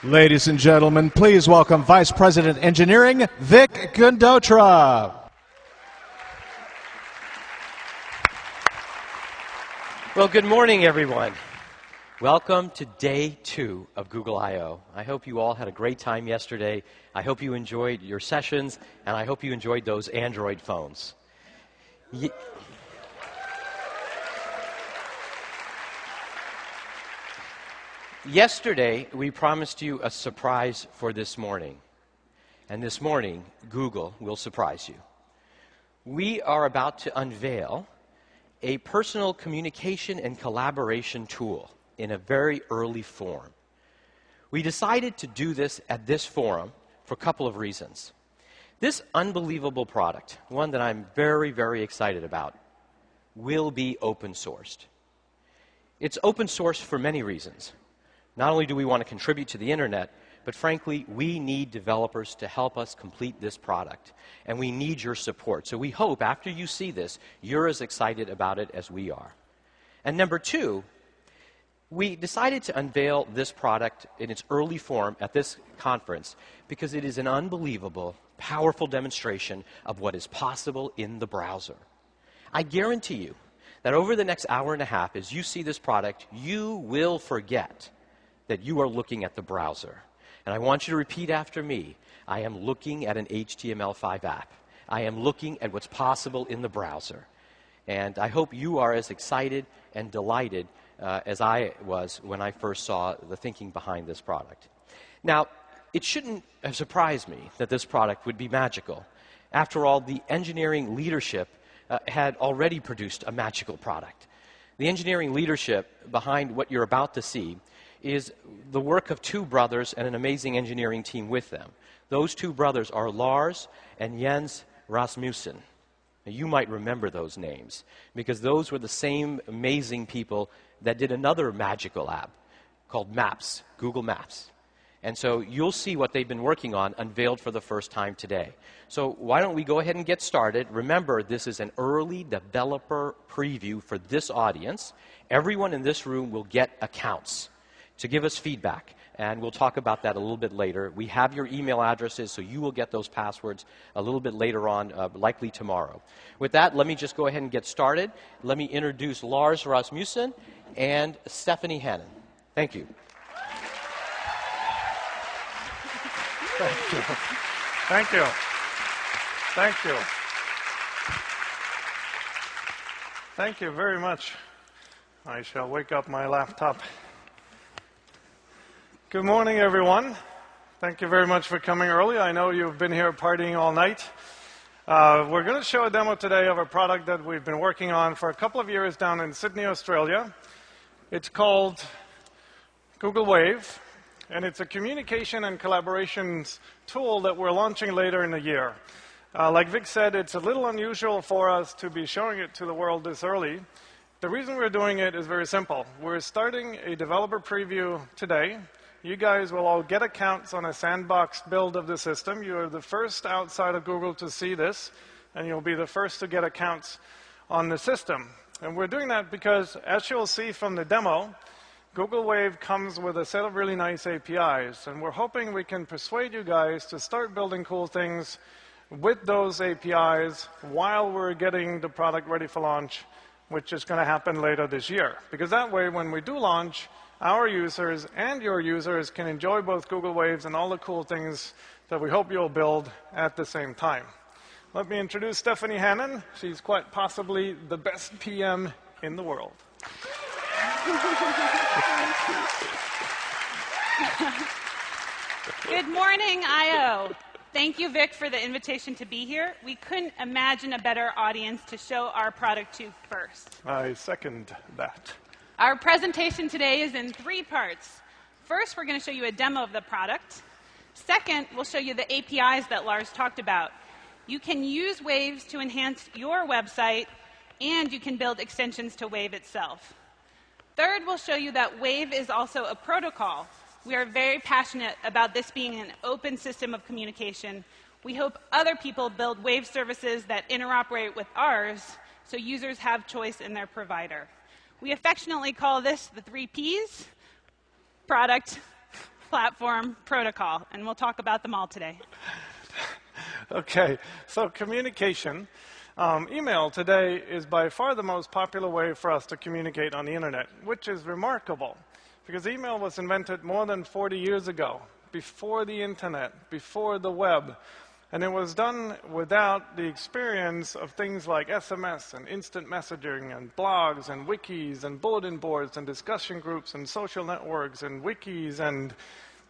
Ladies and gentlemen, please welcome Vice President Engineering, Vic Gundotra. Well, good morning, everyone. Welcome to day 2 of Google I/O. I hope you all had a great time yesterday. I hope you enjoyed your sessions, and I hope you enjoyed those Android phones. Yesterday, we promised you a surprise for this morning. And this morning, Google will surprise you. We are about to unveil a personal communication and collaboration tool in a very early form. We decided to do this at this forum for a couple of reasons. This unbelievable product, one that I'm very, very excited about, will be open sourced. It's open source for many reasons. Not only do we want to contribute to the internet, but frankly, we need developers to help us complete this product. And we need your support. So we hope after you see this, you're as excited about it as we are. And number 2, we decided to unveil this product in its early form at this conference because it is an unbelievable, powerful demonstration of what is possible in the browser. I guarantee you that over the next hour and a half, as you see this product, you will forget that you are looking at the browser. And I want you to repeat after me. I am looking at an HTML5 app. I am looking at what's possible in the browser. And I hope you are as excited and delighted as I was when I first saw the thinking behind this product. Now, it shouldn't have surprised me that this product would be magical. After all, the engineering leadership had already produced a magical product. The engineering leadership behind what you're about to see is the work of 2 brothers and an amazing engineering team with them. Those 2 brothers are Lars and Jens Rasmussen. Now, you might remember those names because those were the same amazing people that did another magical app called Maps, Google Maps. And so you'll see what they've been working on unveiled for the first time today. So why don't we go ahead and get started. Remember, this is an early developer preview for this audience. Everyone in this room will get accounts to give us feedback, and we'll talk about that a little bit later. We have your email addresses, so you will get those passwords a little bit later on, likely tomorrow. With that, let me just go ahead and get started. Let me introduce Lars Rasmussen and Stephanie Hannon. Thank you. Thank you. Thank you. Thank you. Thank you very much. I shall wake up my laptop. Good morning, everyone. Thank you very much for coming early. I know you've been here partying all night. We're going to show a demo today of a product that we've been working on for a couple of years down in Sydney, Australia. It's called Google Wave, and it's a communication and collaborations tool that we're launching later in the year. Like Vic said, it's a little unusual for us to be showing it to the world this early. The reason we're doing it is very simple. We're starting a developer preview today. You guys will all get accounts on a sandboxed build of the system. You are the first outside of Google to see this, and you'll be the first to get accounts on the system. And we're doing that because, as you'll see from the demo, Google Wave comes with a set of really nice APIs, and we're hoping we can persuade you guys to start building cool things with those APIs while we're getting the product ready for launch, which is going to happen later this year. Because that way, when we do launch, our users and your users can enjoy both Google Waves and all the cool things that we hope you'll build at the same time. Let me introduce Stephanie Hannon. She's quite possibly the best PM in the world. Good morning, I/O. Thank you, Vic, for the invitation to be here. We couldn't imagine a better audience to show our product to first. I second that. Our presentation today is in 3 parts. First, we're going to show you a demo of the product. Second, we'll show you the APIs that Lars talked about. You can use Waves to enhance your website, and you can build extensions to Wave itself. Third, we'll show you that Wave is also a protocol. We are very passionate about this being an open system of communication. We hope other people build Wave services that interoperate with ours, so users have choice in their provider. We affectionately call this the 3 Ps: product, cross-platform protocol, and we'll talk about them all today. Okay, so communication. Email today is by far the most popular way for us to communicate on the internet, which is remarkable because email was invented more than 40 years ago, before the internet, before the web. And it was done without the experience of things like SMS and instant messaging and blogs and wikis and bulletin boards and discussion groups and social networks and wikis and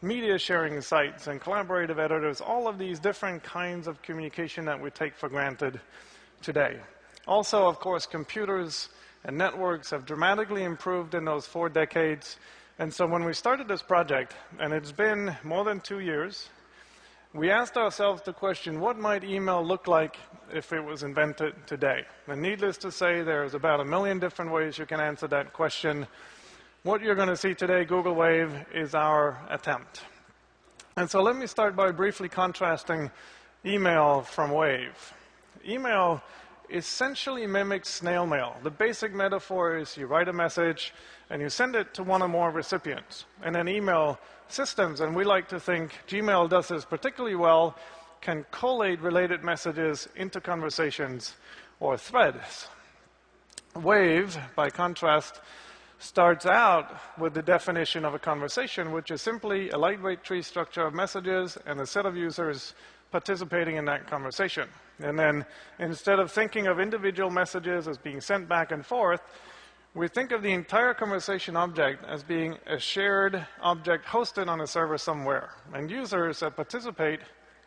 media sharing sites and collaborative editors, all of these different kinds of communication that we take for granted today. Also, of course, computers and networks have dramatically improved in those 4 decades. And so when we started this project, and it's been more than 2 years, we asked ourselves the question, what might email look like if it was invented today? And needless to say, there's about 1 million different ways you can answer that question. What you're going to see today, Google Wave, is our attempt. And so let me start by briefly contrasting email from Wave. Email essentially mimics snail mail. The basic metaphor is you write a message and you send it to one or more recipients. And then email systems, and we like to think Gmail does this particularly well, can collate related messages into conversations or threads. Wave, by contrast, starts out with the definition of a conversation, which is simply a lightweight tree structure of messages and a set of users participating in that conversation. And then instead of thinking of individual messages as being sent back and forth, we think of the entire conversation object as being a shared object hosted on a server somewhere. And users that participate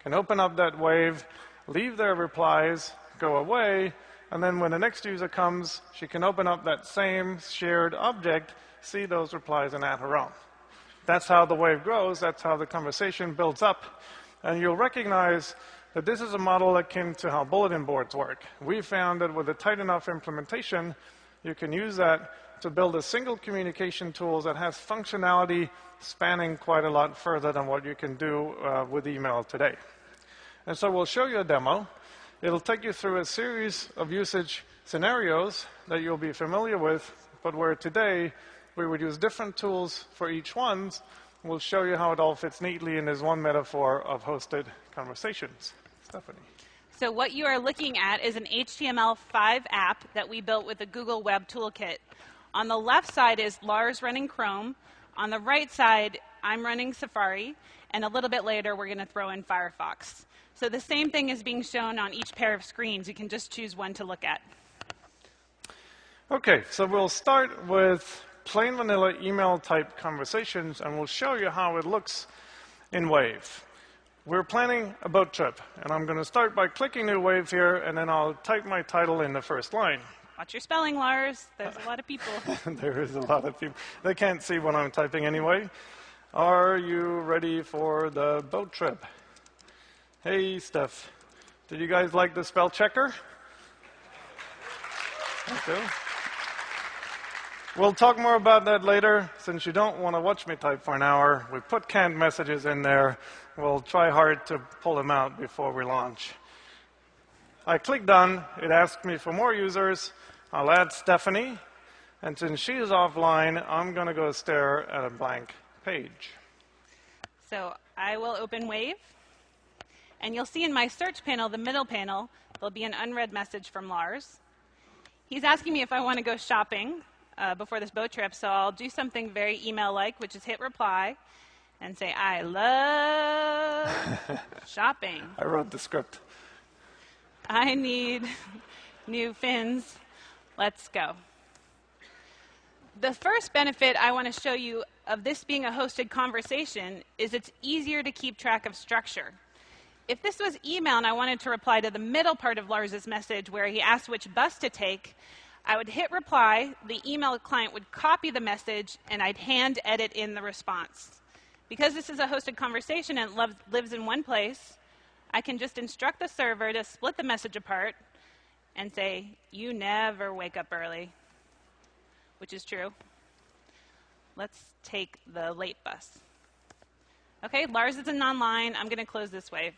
can open up that wave, leave their replies, go away, and then when the next user comes, she can open up that same shared object, see those replies, and add her own. That's how the wave grows. That's how the conversation builds up. And you'll recognize that this is a model akin to how bulletin boards work. We found that with a tight enough implementation, you can use that to build a single communication tool that has functionality spanning quite a lot further than what you can do with email today. And so we'll show you a demo. It'll take you through a series of usage scenarios that you'll be familiar with, but where today we would use different tools for each one. We'll show you how it all fits neatly in this one metaphor of hosted conversations. Stephanie. So what you are looking at is an HTML5 app that we built with the Google Web Toolkit. On the left side is Lars running Chrome. On the right side, I'm running Safari. And a little bit later, we're going to throw in Firefox. So the same thing is being shown on each pair of screens. You can just choose one to look at. OK, so we'll start with plain vanilla email type conversations, and we'll show you how it looks in Wave. We're planning a boat trip, and I'm going to start by clicking New Wave here, and then I'll type my title in the first line. Watch your spelling, Lars. There's a lot of people. There is a lot of people. They can't see what I'm typing anyway. Are you ready for the boat trip? Hey, Steph. Did you guys like the spell checker? Okay. We'll talk more about that later. Since you don't want to watch me type for an hour, we put canned messages in there. We'll try hard to pull them out before we launch. I click Done. It asks me for more users. I'll add Stephanie. And since she is offline, I'm going to go stare at a blank page. So I will open Wave. And you'll see in my search panel, the middle panel, there'll be an unread message from Lars. He's asking me if I want to go shopping before this boat trip, so I'll do something very email-like, which is hit reply and say, I love shopping. I wrote the script. I need new fins. Let's go. The first benefit I want to show you of this being a hosted conversation is it's easier to keep track of structure. If this was email and I wanted to reply to the middle part of Lars's message where he asked which bus to take, I would hit reply, the email client would copy the message, and I'd hand edit in the response. Because this is a hosted conversation and it lives in one place, I can just instruct the server to split the message apart and say, you never wake up early, which is true. Let's take the late bus. OK, Lars isn't online. I'm going to close this Wave.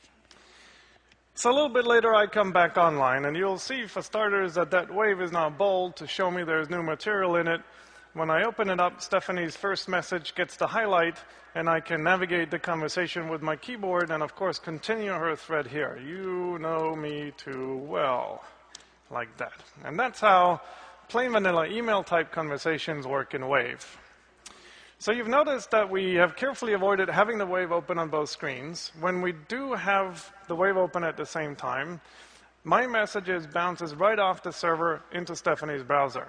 So a little bit later, I come back online, and you'll see, for starters, that that wave is now bold to show me there's new material in it. when I open it up, Stephanie's first message gets the highlight, and I can navigate the conversation with my keyboard and, of course, continue her thread here. You know me too well, like that. And that's how plain vanilla email-type conversations work in Wave. So you've noticed that we have carefully avoided having the Wave open on both screens. When we do have the Wave open at the same time, my messages bounces right off the server into Stephanie's browser.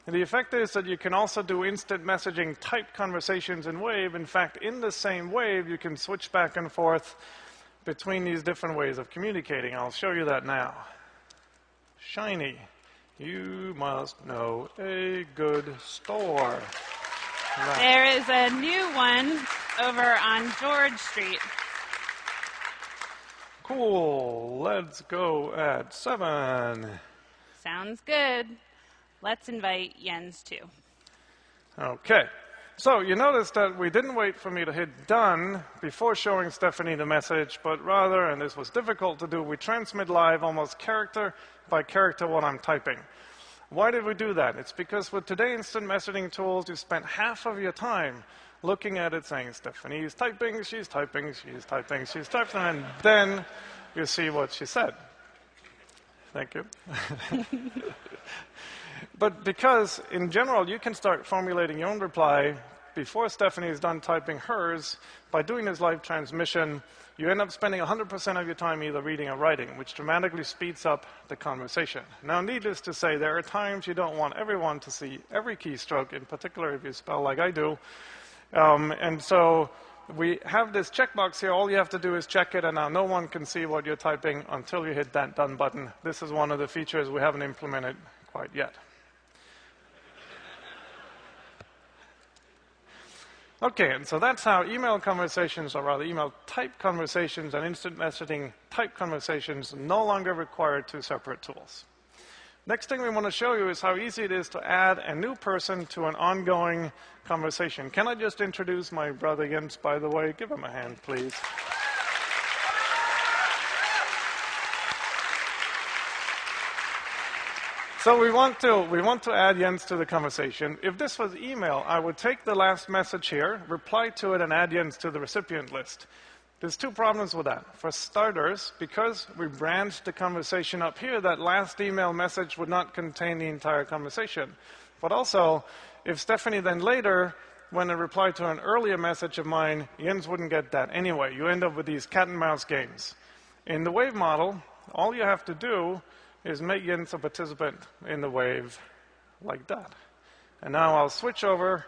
And the effect is that you can also do instant messaging type conversations in Wave. In fact, in the same Wave, you can switch back and forth between these different ways of communicating. I'll show you that now. Shiny. You must know a good store. Right. There is a new one over on George Street. Cool. Let's go at 7. Sounds good. Let's invite Jens too. Okay. So you notice that we didn't wait for me to hit done before showing Stephanie the message, but rather, and this was difficult to do, we transmit live almost character by character what I'm typing. Why did we do that? It's because with today's instant messaging tools, you spent half of your time looking at it saying, Stephanie's typing, she's typing, she's typing, she's typing, and then you see what she said. Thank you. But because, in general, you can start formulating your own reply before Stephanie is done typing hers, by doing this live transmission, you end up spending 100% of your time either reading or writing, which dramatically speeds up the conversation. Now, needless to say, there are times you don't want everyone to see every keystroke, in particular if you spell like I do. And so we have this checkbox here. All you have to do is check it, and now no one can see what you're typing until you hit that done button. This is one of the features we haven't implemented quite yet. Okay, and so that's how email conversations, or rather email type conversations and instant messaging type conversations no longer require 2 separate tools. Next thing we want to show you is how easy it is to add a new person to an ongoing conversation. Can I just introduce my brother Jens, by the way? Give him a hand, please. So we want to add Jens to the conversation. If this was email, I would take the last message here, reply to it, and add Jens to the recipient list. There's 2 problems with that. For starters, because we branched the conversation up here, that last email message would not contain the entire conversation. But also, if Stephanie then later, when I reply to an earlier message of mine, Jens wouldn't get that anyway. You end up with these cat and mouse games. In the Wave model, all you have to do is make Jens a participant in the Wave like that. And now I'll switch over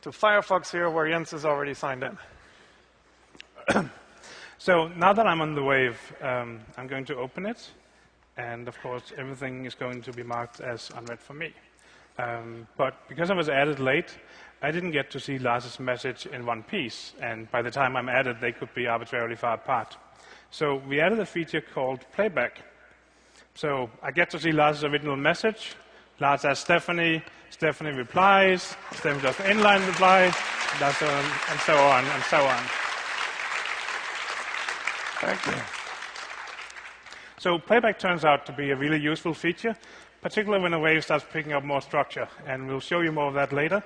to Firefox here, where Jens is already signed in. So now that I'm on the Wave, I'm going to open it. And of course, everything is going to be marked as unread for me. But because I was added late, I didn't get to see Lars's message in one piece. And by the time I'm added, they could be arbitrarily far apart. So we added a feature called playback. So I get to see Lars's original message. Lars asks Stephanie. Stephanie replies. Stephanie does an inline reply. And so on, and so on. Thank you. So playback turns out to be a really useful feature, particularly when a Wave starts picking up more structure. And we'll show you more of that later.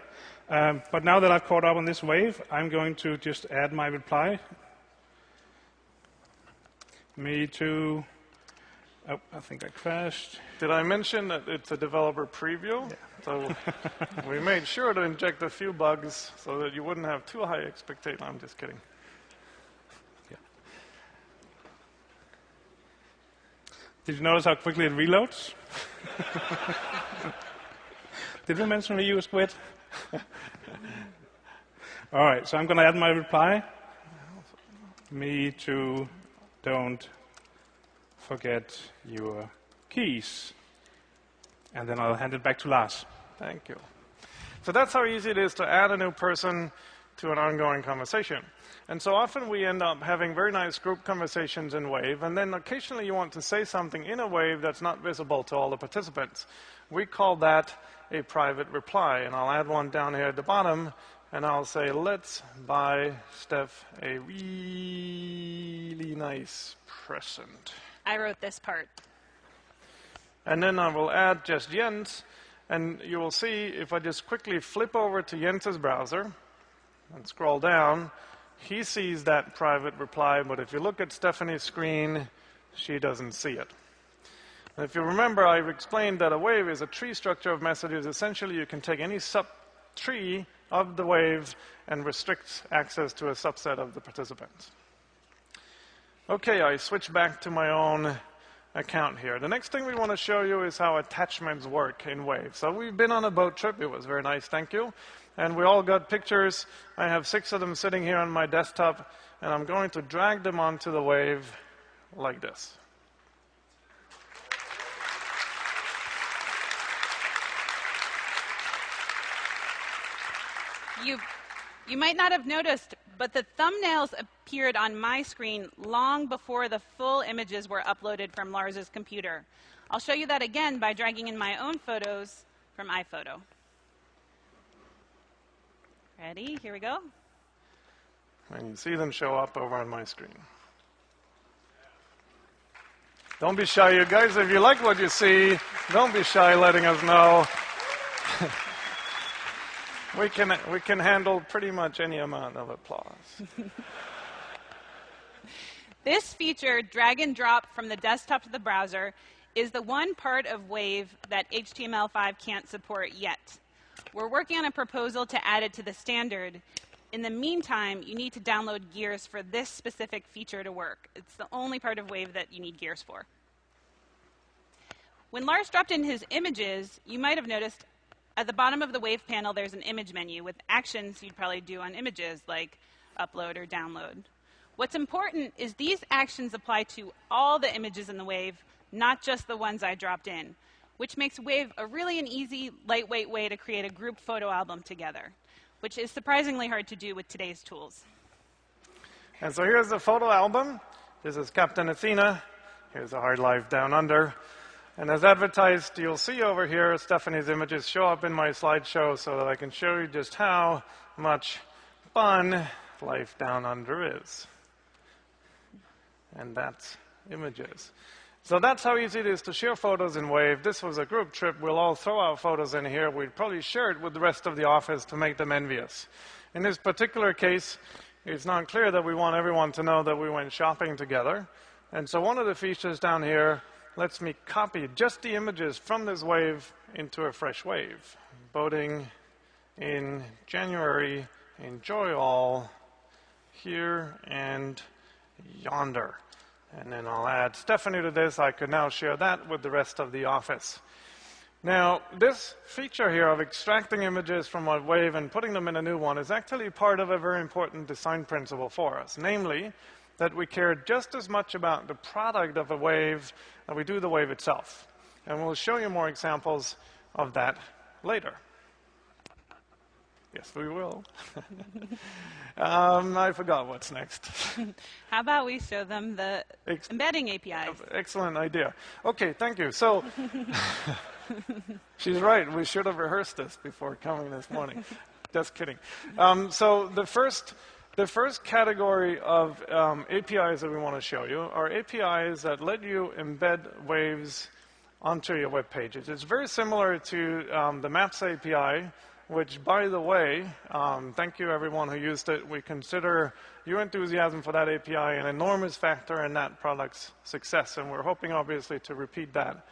But now that I've caught up on this Wave, I'm going to just add my reply. Me too. Oh, I think I crashed. Did I mention that it's a developer preview? Yeah. So we made sure to inject a few bugs so that you wouldn't have too high expectations. I'm just kidding. Yeah. Did you notice how quickly it reloads? Did we mention reuse quit? All right, so I'm going to add my reply. Me too, don't forget your keys. And then I'll hand it back to Lars. Thank you. So that's how easy it is to add a new person to an ongoing conversation. And so often we end up having very nice group conversations in Wave, and then occasionally you want to say something in a Wave that's not visible to all the participants. We call that a private reply, and I'll add one down here at the bottom, and I'll say, let's buy Steph a really nice present. I wrote this part. And then I will add just Jens, And you will see, if I just quickly flip over to Jens's browser and scroll down, he sees that private reply, but if you look at Stephanie's screen, she doesn't see it. And if you remember, I've explained that a wave is a tree structure of messages. Essentially, you can take any sub-tree of the wave and restrict access to a subset of the participants. Okay, I switch back to my own account here. The next thing we want to show you is how attachments work in Wave. So we've been on a boat trip. It was very nice, thank you. And we all got pictures. I have 6 of them sitting here on my desktop, and I'm going to drag them onto the Wave like this. You might not have noticed, but the thumbnails appeared on my screen long before the full images were uploaded from Lars's computer. I'll show you that again by dragging in my own photos from iPhoto. Ready? Here we go. And you see them show up over on my screen. Don't be shy, you guys. If you like what you see, don't be shy letting us know. We can handle pretty much any amount of applause. This feature, drag and drop from the desktop to the browser, is the one part of Wave that HTML5 can't support yet. We're working on a proposal to add it to the standard. In the meantime, you need to download Gears for this specific feature to work. It's the only part of Wave that you need Gears for. When Lars dropped in his images, you might have noticed at the bottom of the Wave panel, there's an image menu with actions you'd probably do on images, like upload or download. What's important is these actions apply to all the images in the Wave, not just the ones I dropped in, which makes Wave a really an easy, lightweight way to create a group photo album together, which is surprisingly hard to do with today's tools. And so here's the photo album. This is Captain Athena. Here's A Hard Life Down Under. And as advertised, you'll see over here Stephanie's images show up in my slideshow so that I can show you just how much fun life down under is. And that's images. So that's how easy it is to share photos in Wave. This was a group trip. We'll all throw our photos in here. We'd probably share it with the rest of the office to make them envious. In this particular case, it's not clear that we want everyone to know that we went shopping together. And so one of the features down here lets me copy just the images from this wave into a fresh wave. Boating in January, enjoy all, here and yonder. And then I'll add Stephanie to this. I could now share that with the rest of the office. Now, this feature here of extracting images from a wave and putting them in a new one is actually part of a very important design principle for us, namely that we care just as much about the product of a wave as we do the wave itself. And we'll show you more examples of that later. Yes, we will. I forgot what's next. How about we show them the embedding APIs? Excellent idea. Okay, thank you. So, she's right. We should have rehearsed this before coming this morning. Just kidding. So the first category of APIs that we want to show you are APIs that let you embed waves onto your web pages. It's very similar to the Maps API, which, by the way, thank you everyone who used it. We consider your enthusiasm for that API an enormous factor in that product's success, and we're hoping, obviously, to repeat that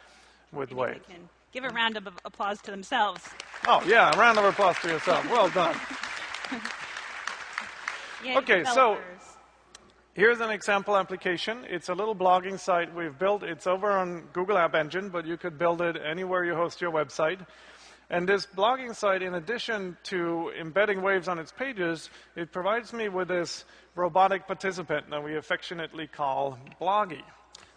with Wave. They can give a round of applause to themselves. Oh, yeah, a round of applause to yourself. Well done. Yay, okay, so here's an example application. It's a little blogging site we've built. It's over on Google App Engine, but you could build it anywhere you host your website. And this blogging site, in addition to embedding waves on its pages, it provides me with this robotic participant that we affectionately call Bloggy.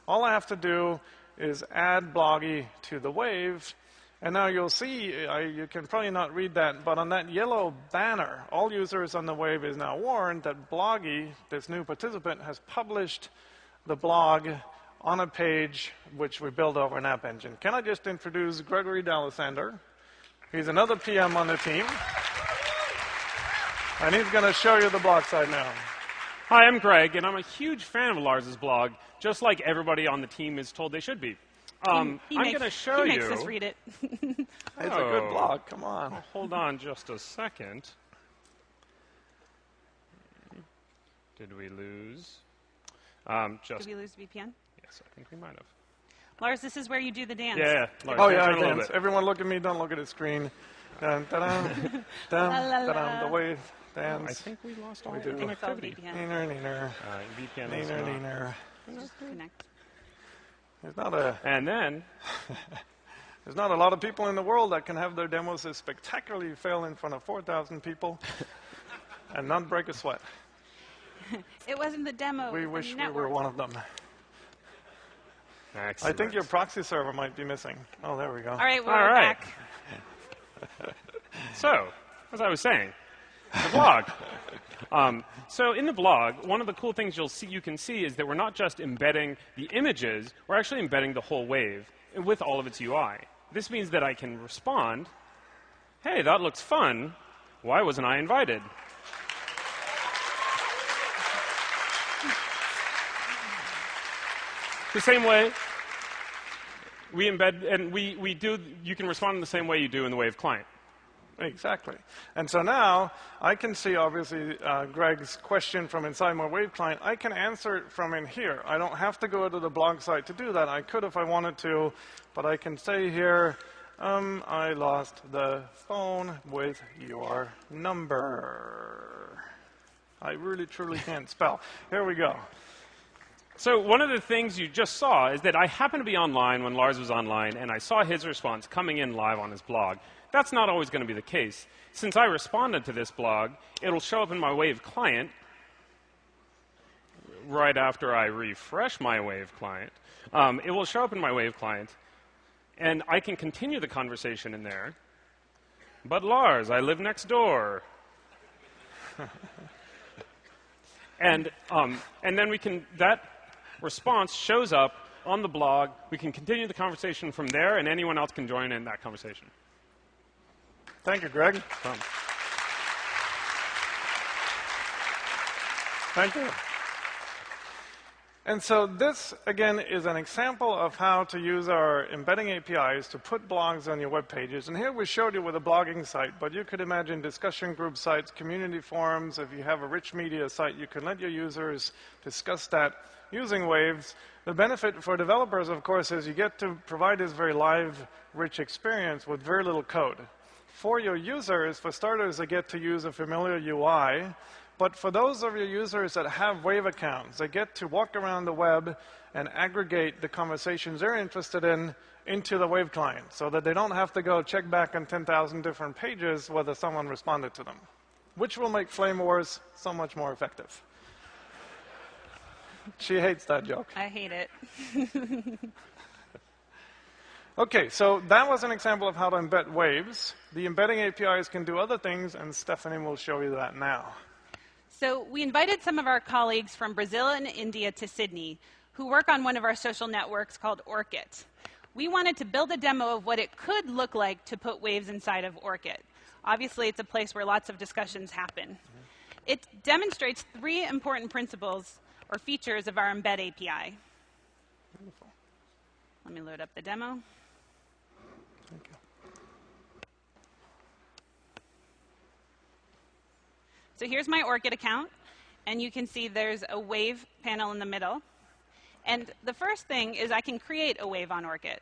All I have to do is add Bloggy to the wave. And now you'll see, you can probably not read that, but on that yellow banner, all users on the wave is now warned that Bloggy, this new participant, has published the blog on a page which we build over an App Engine. Can I just introduce Gregory D'Alessandro? He's another PM on the team. And he's going to show you the blog site now. Hi, I'm Greg, and I'm a huge fan of Lars's blog, just like everybody on the team is told they should be. I'm going to show you. He makes us read it. It's a good blog. Come on. Well, hold on just a second. Did we lose? Did we lose VPN? Yes, I think we might have. Lars, this is where you do the dance. Yeah. Lars, Oh, turn yeah, a I little dance. bit. Everyone look at me. Don't look at the screen. Dun, dun, dun, dun, dun, the wave dance. I think we lost all do. It's all connectivity. VPN. Neener, neener. VPN is Neener, not. neener. Just connect. There's not a... And then, There's not a lot of people in the world that can have their demos spectacularly fail in front of 4,000 people and not break a sweat. It wasn't the demo. We it was wish the we network. were one of them. I excellent. think your proxy server might be missing. Oh, there we go. All right, we're All right. back. So, as I was saying, the blog. So in the blog, one of the cool things you can see is that we're not just embedding the images, we're actually embedding the whole wave with all of its UI. This means that I can respond, hey, that looks fun. Why wasn't I invited? The same way we embed, and you can respond in the same way you do in the Wave client. Exactly. And so now I can see, obviously, Greg's question from inside my Wave client. I can answer it from in here. I don't have to go to the blog site to do that. I could if I wanted to, but I can say here, I lost the phone with your number. I really, truly can't spell. Here we go. So one of the things you just saw is that I happened to be online when Lars was online, and I saw his response coming in live on his blog. That's not always going to be the case. Since I responded to this blog, it'll show up in my Wave client right after I refresh my Wave client. It will show up in my Wave client, and I can continue the conversation in there. But Lars, I live next door. And then that response shows up on the blog. We can continue the conversation from there, and anyone else can join in that conversation. Thank you, Greg. Thank you. And so this, again, is an example of how to use our embedding APIs to put blogs on your web pages. And here we showed you with a blogging site, but you could imagine discussion group sites, community forums. If you have a rich media site, you can let your users discuss that using Waves. The benefit for developers, of course, is you get to provide this very live, rich experience with very little code. For your users, for starters, they get to use a familiar UI. But for those of your users that have Wave accounts, they get to walk around the web and aggregate the conversations they're interested in into the Wave client so that they don't have to go check back on 10,000 different pages whether someone responded to them, which will make Flame Wars so much more effective. She hates that joke. I hate it. Okay, so that was an example of how to embed Waves. The embedding APIs can do other things, and Stephanie will show you that now. So we invited some of our colleagues from Brazil and India to Sydney who work on one of our social networks called Orkut. We wanted to build a demo of what it could look like to put Waves inside of Orkut. Obviously, it's a place where lots of discussions happen. It demonstrates 3 important principles or features of our embed API. Beautiful. Let me load up the demo. Thank you. So here's my Orkut account, and you can see there's a Wave panel in the middle. And the first thing is I can create a Wave on Orkut.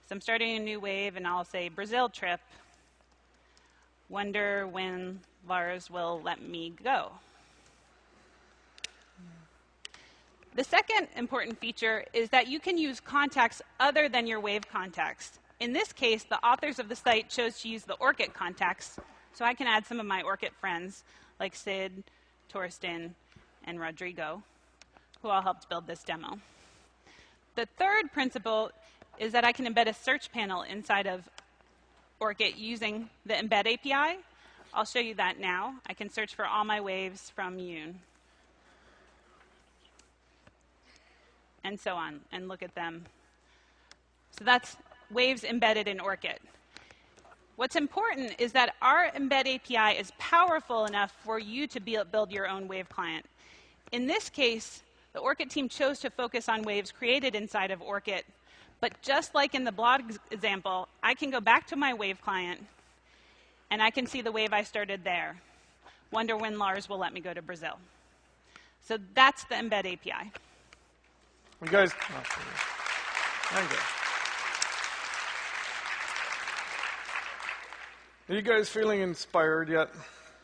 So I'm starting a new Wave, and I'll say Brazil trip. Wonder when Lars will let me go. The second important feature is that you can use contacts other than your Wave contacts. In this case, the authors of the site chose to use the Orkut contacts, so I can add some of my Orkut friends, like Sid, Torsten, and Rodrigo, who all helped build this demo. The third principle is that I can embed a search panel inside of Orkut using the embed API. I'll show you that now. I can search for all my Waves from Yoon. And so on, and look at them. So that's Waves embedded in Orkut. What's important is that our embed API is powerful enough for you to build your own Wave client. In this case, the Orkut team chose to focus on Waves created inside of Orkut, But just like in the blog example, I can go back to my Wave client, and I can see the wave I started there. Wonder when Lars will let me go to Brazil. So that's the Embed API. You guys, thank you. Are you guys feeling inspired yet?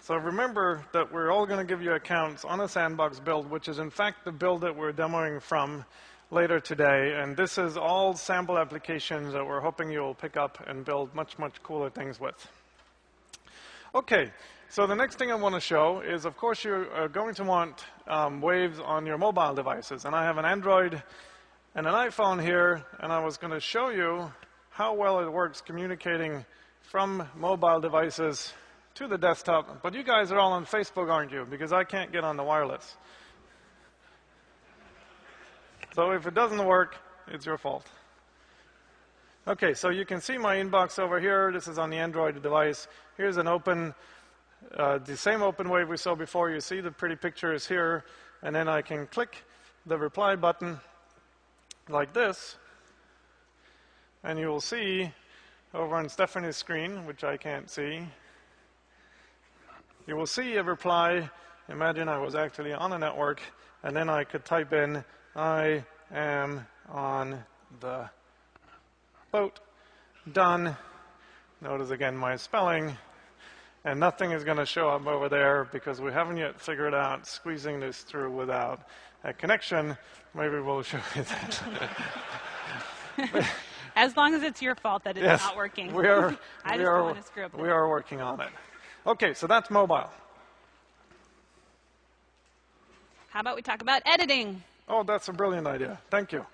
So remember that we're all going to give you accounts on a sandbox build, which is in fact the build that we're demoing from later today. And this is all sample applications that we're hoping you'll pick up and build much, much cooler things with. Okay, so the next thing I want to show is, of course, you're going to want waves on your mobile devices. And I have an Android and an iPhone here, and I was going to show you how well it works communicating from mobile devices to the desktop. But you guys are all on Facebook, aren't you? Because I can't get on the wireless. So if it doesn't work, it's your fault. Okay, so you can see my inbox over here. This is on the Android device. Here's an open, the same open wave we saw before. You see the pretty pictures here. And then I can click the reply button like this. And you will see over on Stephanie's screen, which I can't see, you will see a reply. Imagine I was actually on a network, and then I could type in, I am on the boat. Done. Notice again my spelling. And nothing is going to show up over there because we haven't yet figured out squeezing this through without a connection. Maybe we'll show you that. As long as it's your fault that it's not working. I just don't want to screw up. We are working on it. Okay, so that's mobile. How about we talk about editing? Oh, that's a brilliant idea. Thank you.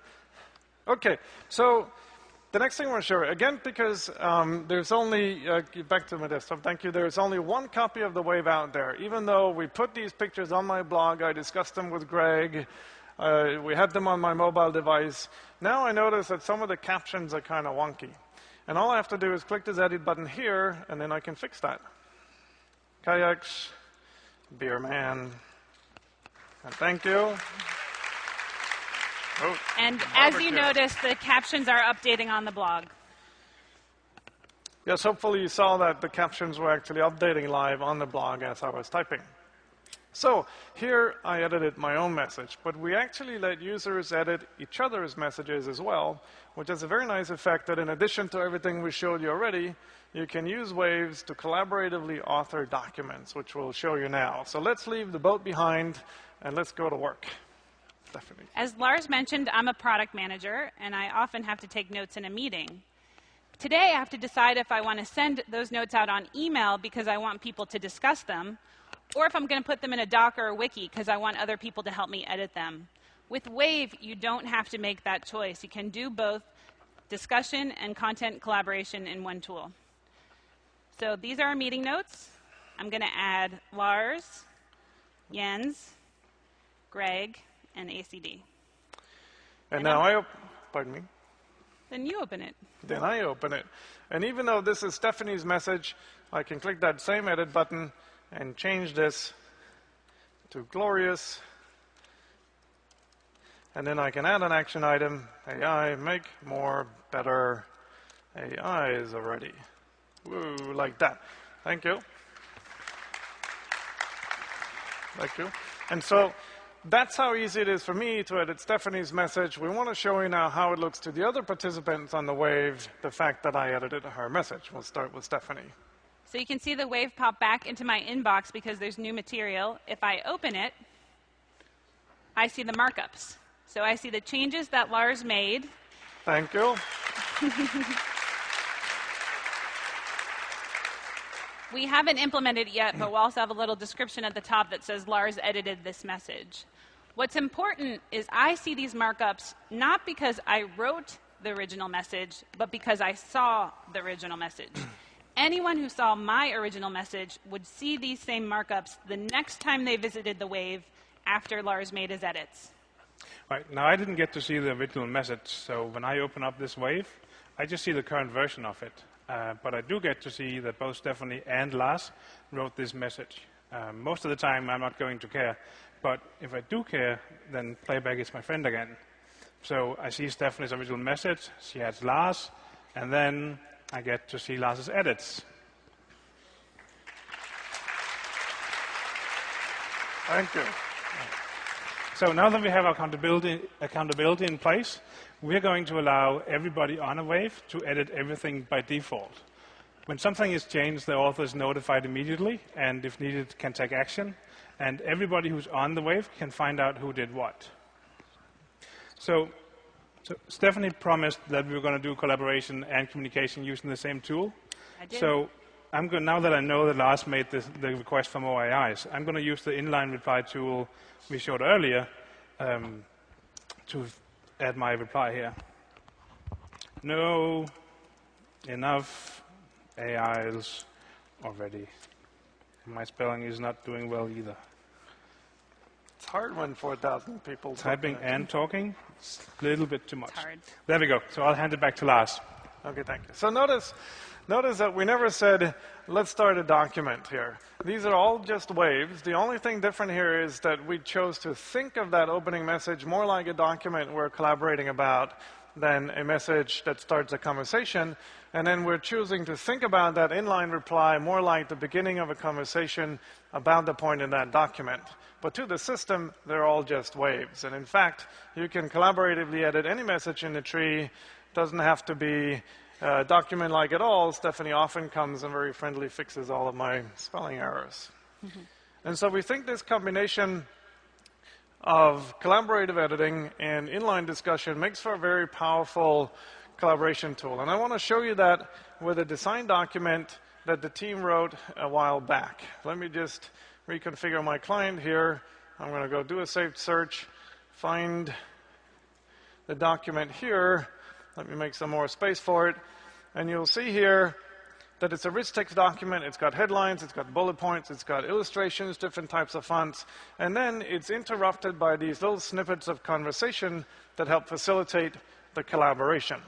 Okay, so the next thing I want to show you, again, because there's only, back to my desktop, thank you, there's only one copy of the wave out there. Even though we put these pictures on my blog, I discussed them with Greg, we had them on my mobile device. Now I notice that some of the captions are kind of wonky. And all I have to do is click this edit button here, and then I can fix that. Kayaks, beer man, and thank you. Oh, and as you notice, the captions are updating on the blog. Yes, hopefully you saw that the captions were actually updating live on the blog as I was typing. So here I edited my own message, but we actually let users edit each other's messages as well, which has a very nice effect that in addition to everything we showed you already, you can use waves to collaboratively author documents, which we'll show you now. So let's leave the boat behind and let's go to work. Stephanie. As Lars mentioned, I'm a product manager, and I often have to take notes in a meeting. Today, I have to decide if I want to send those notes out on email because I want people to discuss them, or if I'm going to put them in a doc or a wiki because I want other people to help me edit them. With Wave, you don't have to make that choice. You can do both discussion and content collaboration in one tool. So these are our meeting notes. I'm going to add Lars, Jens, Greg, and ACD. And now pardon me. Then you open it. Then I open it. And even though this is Stephanie's message, I can click that same edit button and change this to glorious. And then I can add an action item. AI, make more, better. AI is already. Woo, like that. Thank you. Thank you. And so that's how easy it is for me to edit Stephanie's message. We want to show you now how it looks to the other participants on the wave, the fact that I edited her message. We'll start with Stephanie. So you can see the wave pop back into my inbox because there's new material. If I open it, I see the markups. So I see the changes that Lars made. Thank you. We haven't implemented it yet, but we'll also have a little description at the top that says Lars edited this message. What's important is I see these markups not because I wrote the original message, but because I saw the original message. Anyone who saw my original message would see these same markups the next time they visited the wave after Lars made his edits. Right, now I didn't get to see the original message, so when I open up this wave, I just see the current version of it. But I do get to see that both Stephanie and Lars wrote this message. Most of the time, I'm not going to care. But if I do care, then playback is my friend again. So I see Stephanie's original message, she adds Lars, and then I get to see Lars's edits. Thank you. So now that we have accountability in place, we're going to allow everybody on a wave to edit everything by default. When something is changed, the author is notified immediately, and if needed, can take action. And everybody who's on the wave can find out who did what. So Stephanie promised that we were going to do collaboration and communication using the same tool. I did. So now that I know that Lars made the request for more AIs, I'm going to use the inline reply tool we showed earlier to add my reply here. No, enough AIs already. My spelling is not doing well either. It's hard when 4,000 people Typing and talking, it's a little bit too much. It's hard. There we go. So I'll hand it back to Lars. Okay, thank you. So notice that we never said, let's start a document here. These are all just waves. The only thing different here is that we chose to think of that opening message more like a document we're collaborating about than a message that starts a conversation. And then we're choosing to think about that inline reply more like the beginning of a conversation about the point in that document. But to the system, they're all just waves. And in fact, you can collaboratively edit any message in the tree. Doesn't have to be document-like at all. Stephanie often comes and very friendly fixes all of my spelling errors. And so we think this combination of collaborative editing and inline discussion makes for a very powerful collaboration tool. And I want to show you that with a design document that the team wrote a while back. Let me just reconfigure my client here. I'm going to go do a saved search, find the document here. Let me make some more space for it. And you'll see here that it's a rich text document. It's got headlines, it's got bullet points, it's got illustrations, different types of fonts. And then it's interrupted by these little snippets of conversation that help facilitate the collaboration.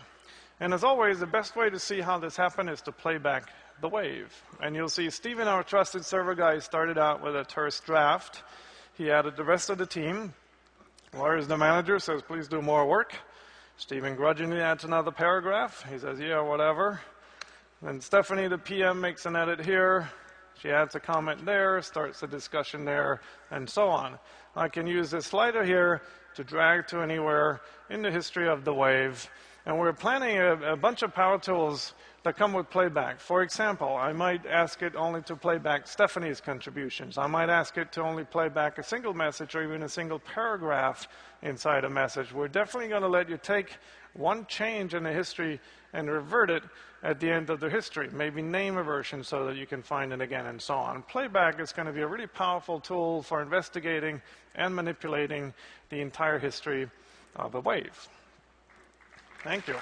And as always, the best way to see how this happened is to play back the wave. And you'll see Steven, our trusted server guy, started out with a terse draft. He added the rest of the team. Lars, the manager, says, please do more work. Steven grudgingly adds another paragraph. He says, yeah, whatever. Then Stephanie, the PM, makes an edit here. She adds a comment there, starts a discussion there, and so on. I can use this slider here to drag to anywhere in the history of the wave. And we're planning a bunch of power tools that come with playback. For example, I might ask it only to play back Stephanie's contributions. I might ask it to only play back a single message or even a single paragraph inside a message. We're definitely going to let you take one change in the history and revert it at the end of the history. Maybe name a version so that you can find it again and so on. Playback is going to be a really powerful tool for investigating and manipulating the entire history of a wave. Thank you.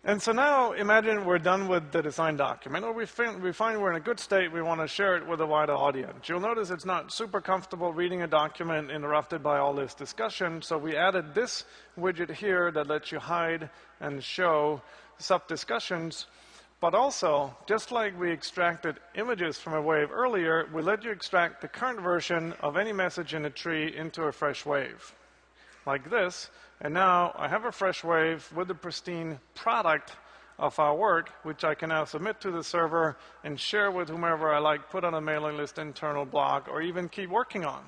And so now, imagine we're done with the design document, or we find we're in a good state, we want to share it with a wider audience. You'll notice it's not super comfortable reading a document interrupted by all this discussion, so we added this widget here that lets you hide and show sub-discussions. But also, just like we extracted images from a wave earlier, we let you extract the current version of any message in a tree into a fresh wave, like this. And now I have a fresh wave with the pristine product of our work, which I can now submit to the server and share with whomever I like, put on a mailing list, internal blog, or even keep working on.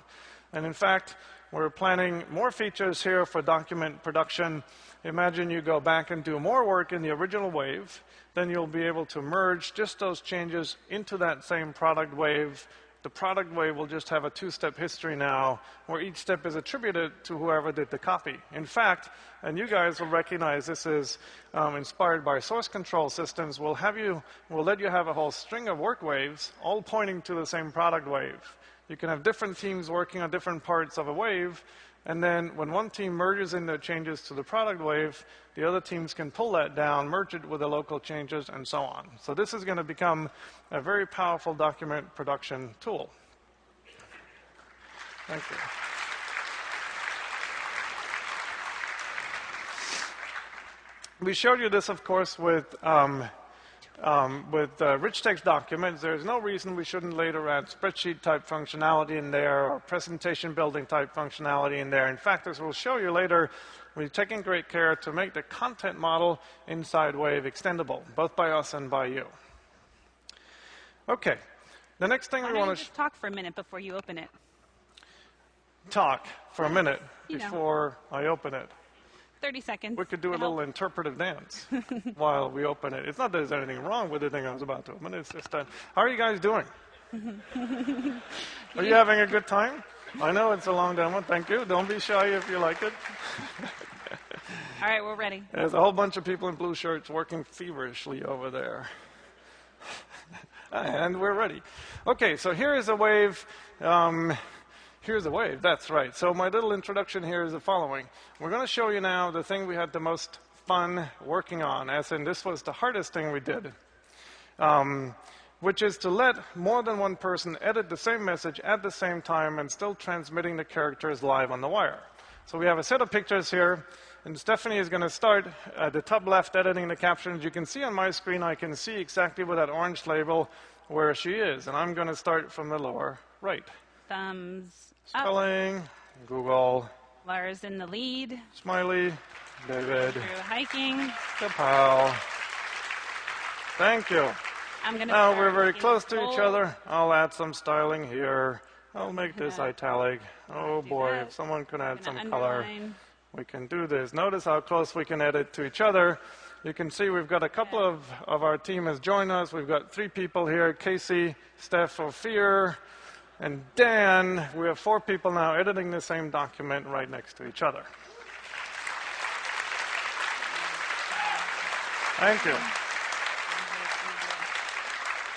And in fact, we're planning more features here for document production. Imagine you go back and do more work in the original wave, then you'll be able to merge just those changes into that same product wave. The product wave will just have a two-step history now, where each step is attributed to whoever did the copy. In fact, and you guys will recognize this is inspired by source control systems, we'll let you have a whole string of work waves, all pointing to the same product wave. You can have different teams working on different parts of a wave, and then when one team merges in their changes to the product wave, the other teams can pull that down, merge it with the local changes, and so on. So this is going to become a very powerful document production tool. Thank you. We showed you this, of course, with with rich text documents, there's no reason we shouldn't later add spreadsheet-type functionality in there or presentation-building-type functionality in there. In fact, as we'll show you later, we're taking great care to make the content model inside Wave extendable, both by us and by you. Okay. The next thing we want to... just talk for a minute before you open it. Talk for a minute You know. before I open it. 30 seconds. We could do a little interpretive dance while we open it. It's not that there's anything wrong with the thing I was about to open. It's just that. How are you guys doing? Are you having a good time? I know it's a long demo. Thank you. Don't be shy if you like it. All right, we're ready. There's a whole bunch of people in blue shirts working feverishly over there. And we're ready. Okay, so here is a wave. Here's a wave, that's right. So my little introduction here is the following. We're going to show you now the thing we had the most fun working on, as in this was the hardest thing we did, which is to let more than one person edit the same message at the same time and still transmitting the characters live on the wire. So we have a set of pictures here, and Stephanie is going to start at the top left editing the captions. You can see on my screen, I can see exactly with that orange label where she is, and I'm going to start from the lower right. Thumbs Spelling, Google, Lars in the lead. Smiley, David, Through hiking. Kapow. Thank you. I'm going to Now we're very close to each other. I'll add some styling here. I'll make this italic. Oh boy, if someone could add some color, we can do this. Notice how close we can edit to each other. You can see we've got a couple of our team has joined us. We've got 3 people here, Casey, Steph, Ophir, and Dan. We have 4 people now editing the same document right next to each other. Thank you.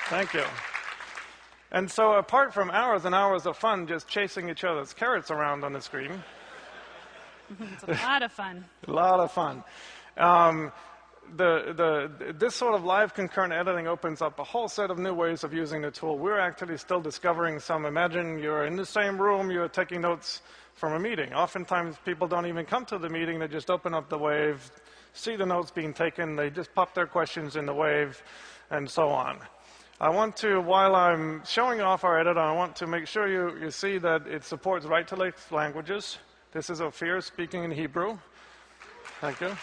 Thank you. And so apart from hours and hours of fun just chasing each other's carrots around on the screen. It's a lot of fun. A lot of fun. This sort of live concurrent editing opens up a whole set of new ways of using the tool. We're actually still discovering some. Imagine you're in the same room, you're taking notes from a meeting. Oftentimes people don't even come to the meeting, they just open up the Wave, see the notes being taken, they just pop their questions in the Wave, and so on. I want to, while I'm showing off our editor, I want to make sure you see that it supports right-to-left languages. This is Ophir speaking in Hebrew. Thank you.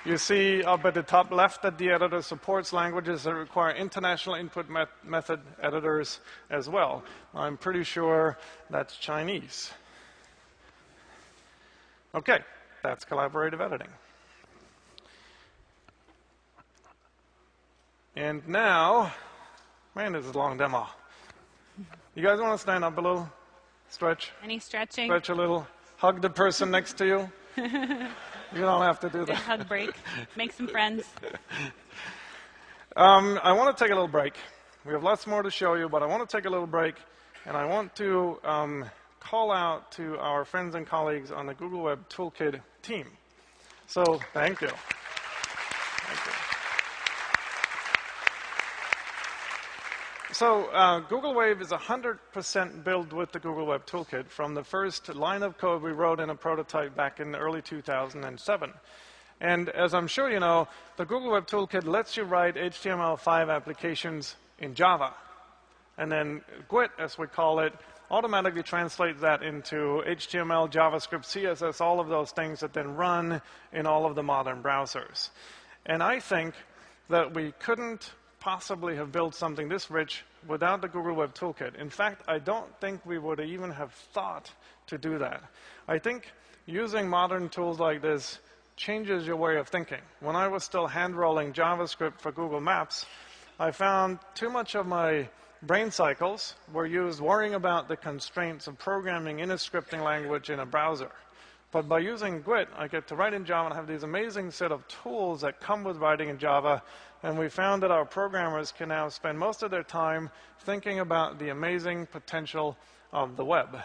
You see up at the top left that the editor supports languages that require international input method editors as well. I'm pretty sure that's Chinese. Okay, that's collaborative editing. And now, man, this is a long demo. You guys want to stand up a little? Stretch? Any stretching? Stretch a little. Hug the person next to you. You don't have to do Good that. hug break. Make some friends. I want to take a little break. We have lots more to show you, but I want to take a little break, and I want to call out to our friends and colleagues on the Google Web Toolkit team. So, thank you. Thank you. So, Google Wave is 100% built with the Google Web Toolkit from the first line of code we wrote in a prototype back in early 2007. And as I'm sure you know, the Google Web Toolkit lets you write HTML5 applications in Java. And then GWT, as we call it, automatically translates that into HTML, JavaScript, CSS, all of those things that then run in all of the modern browsers. And I think that we couldn't possibly have built something this rich without the Google Web Toolkit. In fact, I don't think we would even have thought to do that. I think using modern tools like this changes your way of thinking. When I was still hand-rolling JavaScript for Google Maps, I found too much of my brain cycles were used worrying about the constraints of programming in a scripting language in a browser. But by using GWT, I get to write in Java and have these amazing set of tools that come with writing in Java. And we found that our programmers can now spend most of their time thinking about the amazing potential of the web.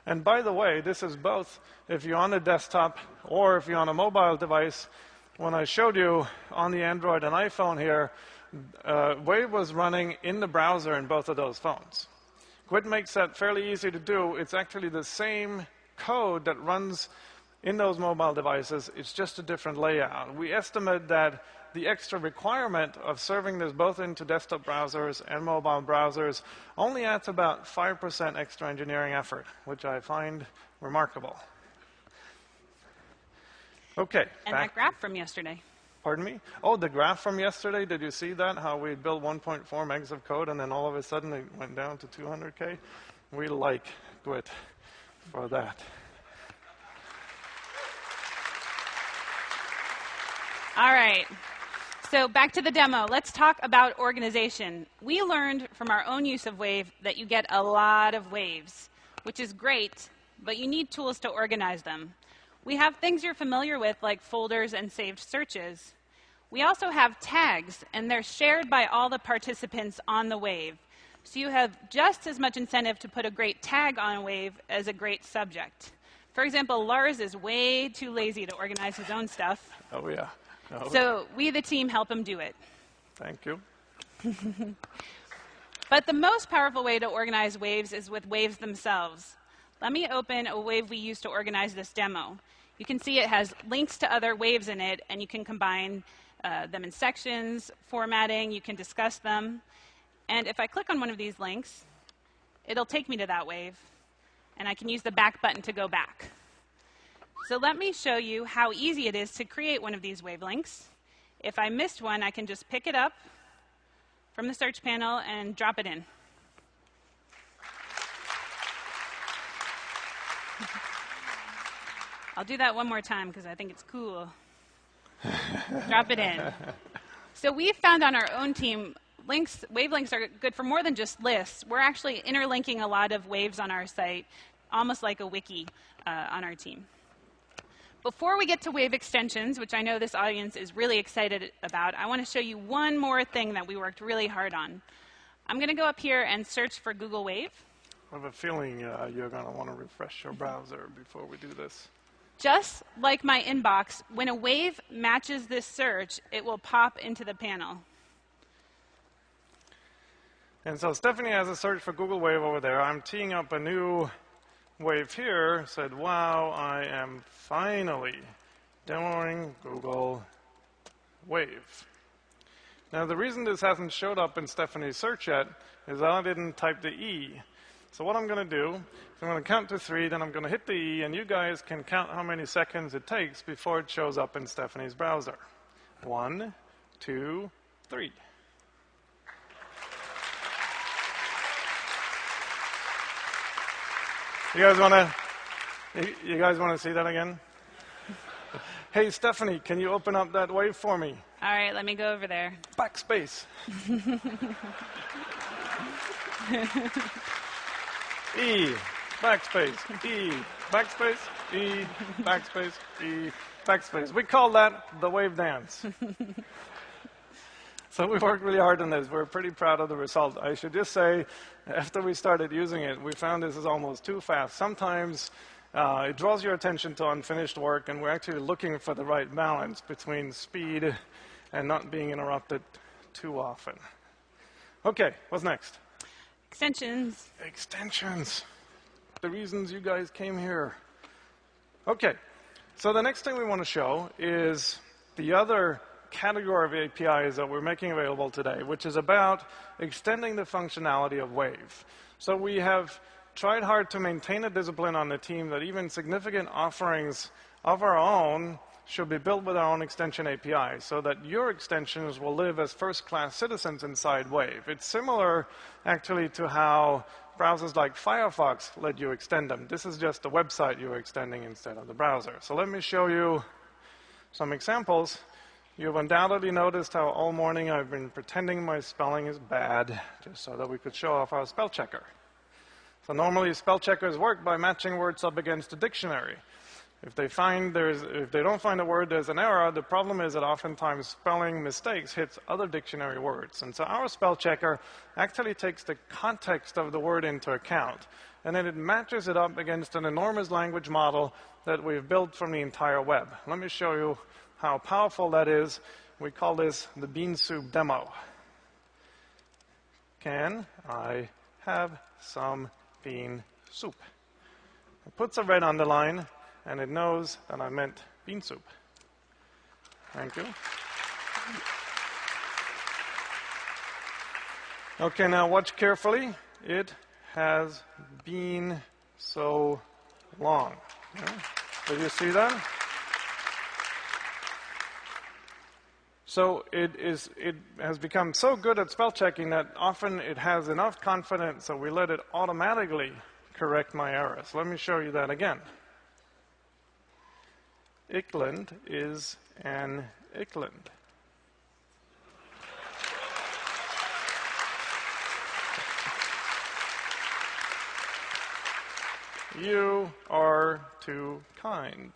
And by the way, this is both if you're on a desktop or if you're on a mobile device. When I showed you on the Android and iPhone here, Wave was running in the browser in both of those phones. GWT makes that fairly easy to do. It's actually the same code that runs in those mobile devices. It's just a different layout. We estimate that the extra requirement of serving this both into desktop browsers and mobile browsers only adds about 5% extra engineering effort, which I find remarkable. Okay. And that graph from yesterday. Pardon me? Oh, the graph from yesterday, did you see that? How we built 1.4 megs of code and then all of a sudden it went down to 200K? We like Git for that. All right. So back to the demo. Let's talk about organization. We learned from our own use of Wave that you get a lot of waves, which is great, but you need tools to organize them. We have things you're familiar with, like folders and saved searches. We also have tags, and they're shared by all the participants on the Wave. So you have just as much incentive to put a great tag on a Wave as a great subject. For example, Lars is way too lazy to organize his own stuff. Oh, yeah. Oh. So we, the team, help him do it. Thank you. But the most powerful way to organize waves is with waves themselves. Let me open a wave we use to organize this demo. You can see it has links to other waves in it, and you can combine them in sections, formatting, you can discuss them. And if I click on one of these links, it'll take me to that wave, and I can use the back button to go back. So let me show you how easy it is to create one of these wave links. If I missed one, I can just pick it up from the search panel and drop it in. I'll do that one more time because I think it's cool. Drop it in. So we found on our own team, wave links are good for more than just lists. We're actually interlinking a lot of waves on our site, almost like a wiki on our team. Before we get to wave extensions, which I know this audience is really excited about, I want to show you one more thing that we worked really hard on. I'm going to go up here and search for Google Wave. I have a feeling you're going to want to refresh your browser before we do this. Just like my inbox, when a wave matches this search, it will pop into the panel. And so Stephanie has a search for Google Wave over there. I'm teeing up a new wave here. Said, wow, I am finally demoing Google Wave. Now, the reason this hasn't showed up in Stephanie's search yet is I didn't type the E. So what I'm going to do is I'm going to count to 3, then I'm going to hit the E, and you guys can count how many seconds it takes before it shows up in Stephanie's browser. 1, 2, 3. You guys want to see that again? Hey, Stephanie, can you open up that wave for me? All right, let me go over there. Backspace. E, backspace, E, backspace, E, backspace, E, backspace. We call that the wave dance. So we worked really hard on this. We're pretty proud of the result. I should just say, after we started using it, we found this is almost too fast. Sometimes it draws your attention to unfinished work, and we're actually looking for the right balance between speed and not being interrupted too often. Okay, what's next? Extensions. Extensions. The reasons you guys came here. Okay, so the next thing we want to show is the other category of APIs that we're making available today, which is about extending the functionality of Wave. So we have tried hard to maintain a discipline on the team that even significant offerings of our own should be built with our own extension API so that your extensions will live as first-class citizens inside Wave. It's similar, actually, to how browsers like Firefox let you extend them. This is just the website you're extending instead of the browser. So let me show you some examples. You've undoubtedly noticed how all morning I've been pretending my spelling is bad just so that we could show off our spell checker. So normally spell checkers work by matching words up against a dictionary. If they don't find a word, there's an error. The problem is that oftentimes spelling mistakes hits other dictionary words. And so our spell checker actually takes the context of the word into account. And then it matches it up against an enormous language model that we've built from the entire web. Let me show you how powerful that is. We call this the bean soup demo. Can I have some bean soup? It puts a red underline, and it knows that I meant bean soup. Thank you. Okay, now watch carefully. It has been so long. Yeah. Did you see that? So it has become so good at spell checking that often it has enough confidence that we let it automatically correct my errors. Let me show you that again. Ickland is an Ickland. You are too kind.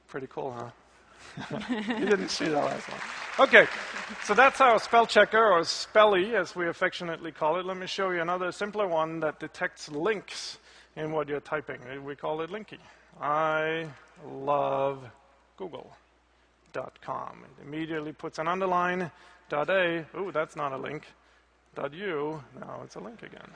Pretty cool, huh? You didn't see that last one. Okay, so that's our spell checker, or spelly, as we affectionately call it. Let me show you another simpler one that detects links in what you're typing. We call it Linky. I love Google.com. It immediately puts an underline, .a, ooh, that's not a link, .u, now it's a link again.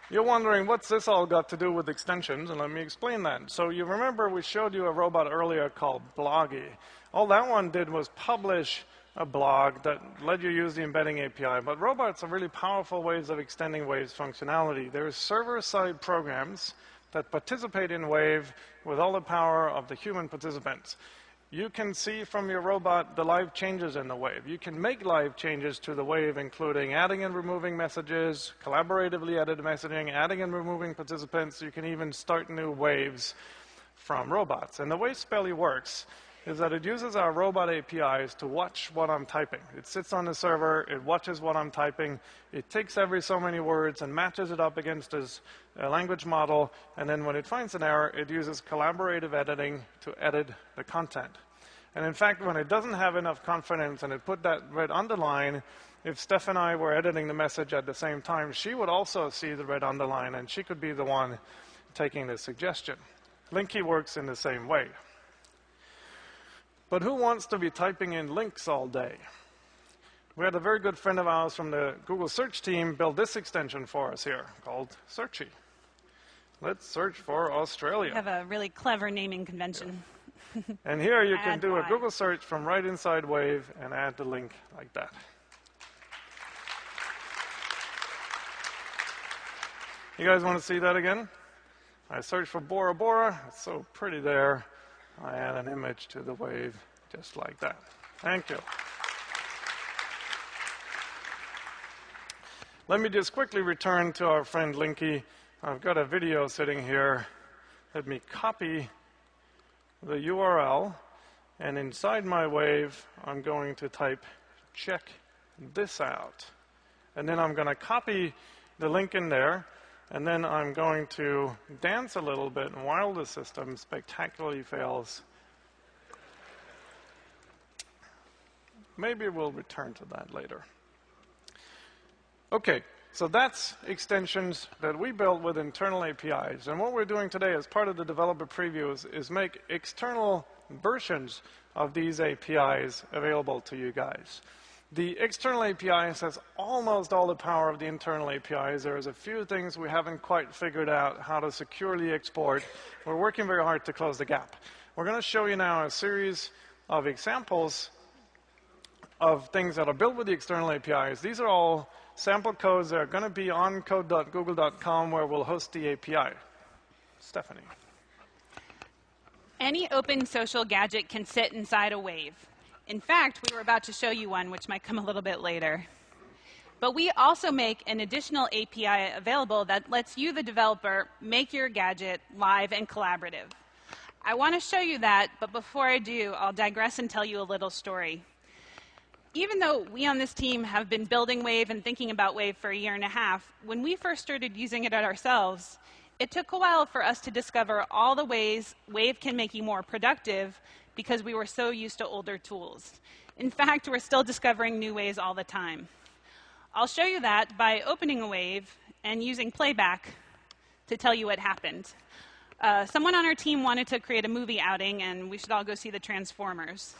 You're wondering, what's this all got to do with extensions? And let me explain that. So you remember we showed you a robot earlier called Bloggy. All that one did was publish a blog that let you use the embedding API. But robots are really powerful ways of extending Wave's functionality. There's server-side programs that participate in Wave with all the power of the human participants. You can see from your robot the live changes in the Wave. You can make live changes to the Wave, including adding and removing messages, collaboratively edited messaging, adding and removing participants. You can even start new waves from robots. And the way Spelly works is that it uses our robot APIs to watch what I'm typing. It sits on the server, it watches what I'm typing, it takes every so many words and matches it up against its language model, and then when it finds an error, it uses collaborative editing to edit the content. And in fact, when it doesn't have enough confidence and it put that red underline, if Steph and I were editing the message at the same time, she would also see the red underline, and she could be the one taking the suggestion. Linky works in the same way. But who wants to be typing in links all day? We had a very good friend of ours from the Google search team build this extension for us here called Searchy. Let's search for Australia. We have a really clever naming convention. Yeah. And here you can do a Y. Google search from right inside Wave and add the link like that. You guys want to see that again? I search for Bora Bora. It's so pretty there. I add an image to the Wave just like that. Thank you. Let me just quickly return to our friend Linky. I've got a video sitting here. Let me copy the URL, and inside my Wave, I'm going to type check this out. And then I'm going to copy the link in there, and then I'm going to dance a little bit while the system spectacularly fails. Maybe we'll return to that later. Okay, so that's extensions that we built with internal APIs. And what we're doing today as part of the developer previews is make external versions of these APIs available to you guys. The external APIs has almost all the power of the internal APIs. There's a few things we haven't quite figured out how to securely export. We're working very hard to close the gap. We're going to show you now a series of examples of things that are built with the external APIs. These are all sample codes that are going to be on code.google.com where we'll host the API. Stephanie. Any open social gadget can sit inside a Wave. In fact, we were about to show you one, which might come a little bit later. But we also make an additional API available that lets you, the developer, make your gadget live and collaborative. I want to show you that, but before I do, I'll digress and tell you a little story. Even though we on this team have been building Wave and thinking about Wave for a year and a half, when we first started using it ourselves, it took a while for us to discover all the ways Wave can make you more productive because we were so used to older tools. In fact, we're still discovering new ways all the time. I'll show you that by opening a Wave and using playback to tell you what happened. Someone on our team wanted to create a movie outing, and we should all go see the Transformers.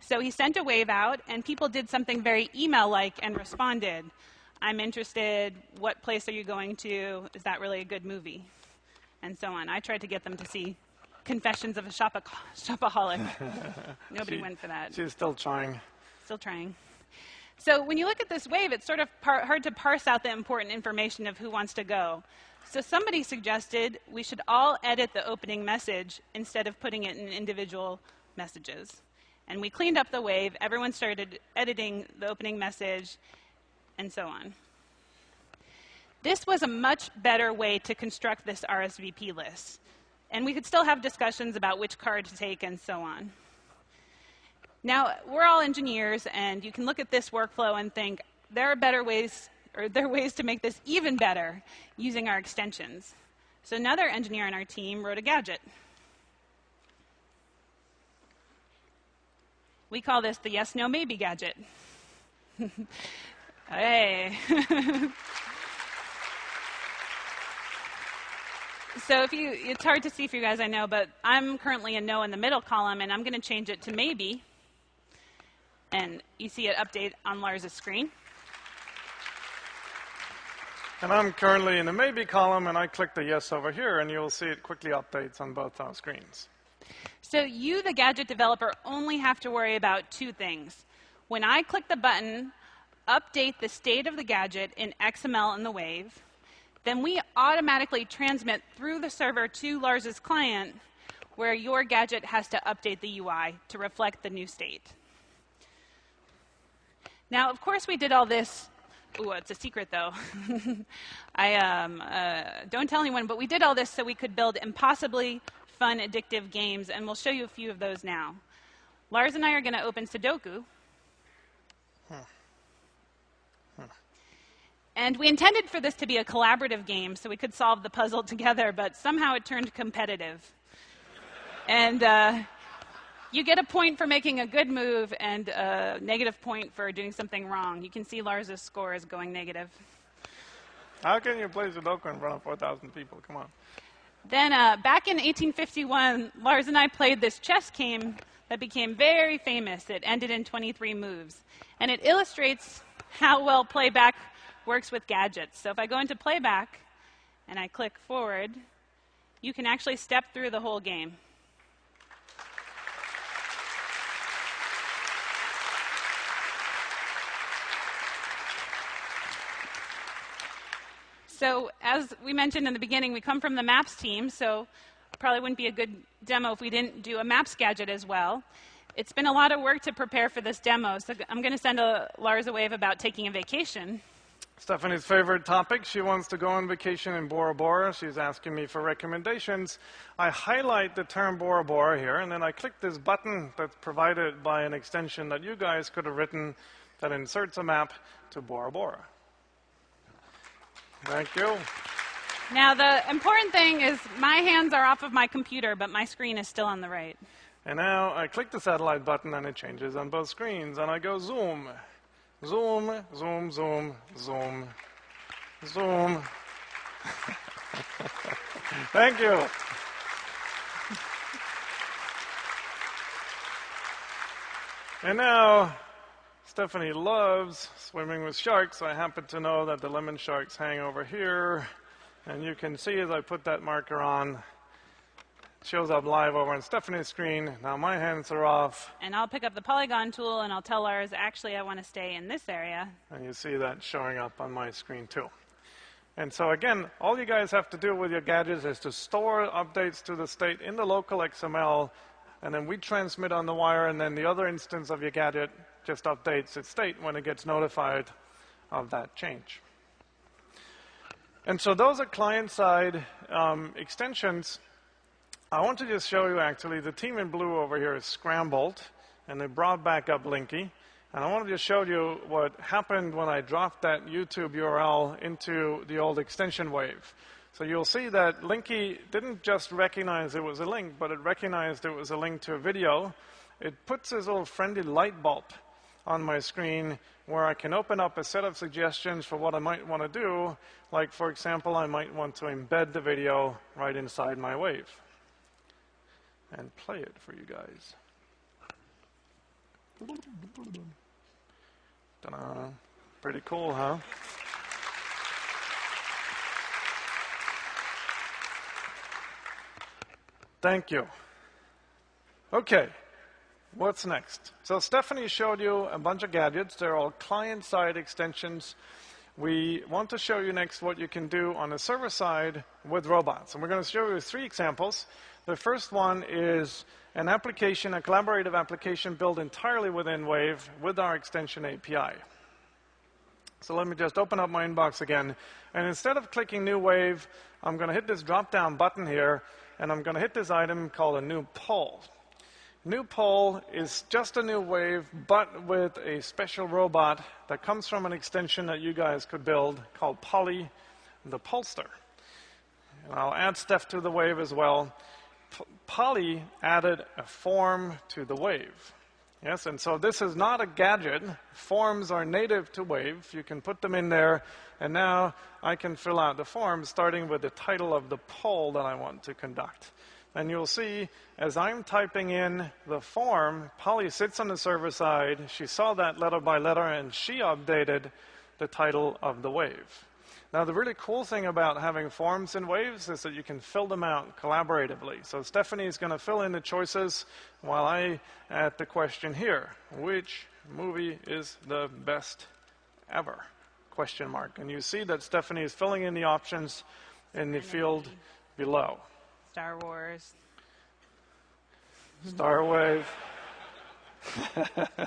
So he sent a wave out, and people did something very email-like and responded. I'm interested. What place are you going to? Is that really a good movie? And so on. I tried to get them to see Confessions of a Shopaholic. Nobody went for that. She's still trying. Still trying. So when you look at this wave, it's sort of hard to parse out the important information of who wants to go. So somebody suggested we should all edit the opening message instead of putting it in individual messages. And we cleaned up the wave. Everyone started editing the opening message, and so on. This was a much better way to construct this RSVP list. And we could still have discussions about which card to take and so on. Now, we're all engineers, and you can look at this workflow and think, there are better ways, or there are ways to make this even better using our extensions. So another engineer on our team wrote a gadget. We call this the yes, no, maybe gadget. Hey. So it's hard to see for you guys, I know, but I'm currently a no in the middle column, and I'm going to change it to maybe. And you see it update on Lars's screen. And I'm currently in the maybe column, and I click the yes over here, and you'll see it quickly updates on both our screens. So you, the gadget developer, only have to worry about two things. When I click the button, update the state of the gadget in XML in the wave, then we automatically transmit through the server to Lars's client, where your gadget has to update the UI to reflect the new state. Now, of course, we did all this. Ooh, it's a secret, though. Don't tell anyone, but we did all this so we could build impossibly fun, addictive games, and we'll show you a few of those now. Lars and I are going to open Sudoku. And we intended for this to be a collaborative game so we could solve the puzzle together, but somehow it turned competitive. And you get a point for making a good move and a negative point for doing something wrong. You can see Lars's score is going negative. How can you play Sudoku in front of 4,000 people? Come on. Then back in 1851, Lars and I played this chess game that became very famous. It ended in 23 moves. And it illustrates how well playback works with gadgets. So if I go into playback and I click forward, you can actually step through the whole game. So as we mentioned in the beginning, we come from the Maps team, so probably wouldn't be a good demo if we didn't do a Maps gadget as well. It's been a lot of work to prepare for this demo, so I'm going to send Lars a wave about taking a vacation. Stephanie's favorite topic. She wants to go on vacation in Bora Bora. She's asking me for recommendations. I highlight the term Bora Bora here, and then I click this button that's provided by an extension that you guys could have written that inserts a map to Bora Bora. Thank you. Now, the important thing is my hands are off of my computer, but my screen is still on the right. And now I click the satellite button, and it changes on both screens. And I go zoom, zoom, zoom, zoom, zoom, zoom. Thank you. And now, Stephanie loves swimming with sharks. I happen to know that the lemon sharks hang over here. And you can see as I put that marker on, it shows up live over on Stephanie's screen. Now my hands are off. And I'll pick up the polygon tool and I'll tell Lars, actually, I want to stay in this area. And you see that showing up on my screen too. And so again, all you guys have to do with your gadgets is to store updates to the state in the local XML, and then we transmit on the wire, and then the other instance of your gadget just updates its state when it gets notified of that change. And so those are client-side extensions. I want to just show you, actually, the team in blue over here is scrambled, and they brought back up Linky. And I want to just show you what happened when I dropped that YouTube URL into the old extension wave. So you'll see that Linky didn't just recognize it was a link, but it recognized it was a link to a video. It puts this little friendly light bulb on my screen where I can open up a set of suggestions for what I might want to do. Like, for example, I might want to embed the video right inside my wave and play it for you guys. Ta-da. Pretty cool, huh? Thank you. Okay, what's next? So Stephanie showed you a bunch of gadgets. They're all client-side extensions. We want to show you next what you can do on the server side with robots. And we're going to show you 3 examples. The first one is an application, a collaborative application built entirely within Wave with our extension API. So let me just open up my inbox again. And instead of clicking New Wave, I'm going to hit this drop-down button here, and I'm going to hit this item called a new poll. New poll is just a new Wave, but with a special robot that comes from an extension that you guys could build called Polly the Pollster. And I'll add Steph to the Wave as well. Polly added a form to the Wave. Yes, and so this is not a gadget. Forms are native to Wave. You can put them in there, and now I can fill out the form starting with the title of the poll that I want to conduct. And you'll see, as I'm typing in the form, Polly sits on the server side. She saw that letter by letter, and she updated the title of the Wave. Now, the really cool thing about having forms in Waves is that you can fill them out collaboratively. So Stephanie is going to fill in the choices while I add the question here. Which movie is the best ever? Question mark. And you see that Stephanie is filling in the options in the field below. Star Wars. Star Wave.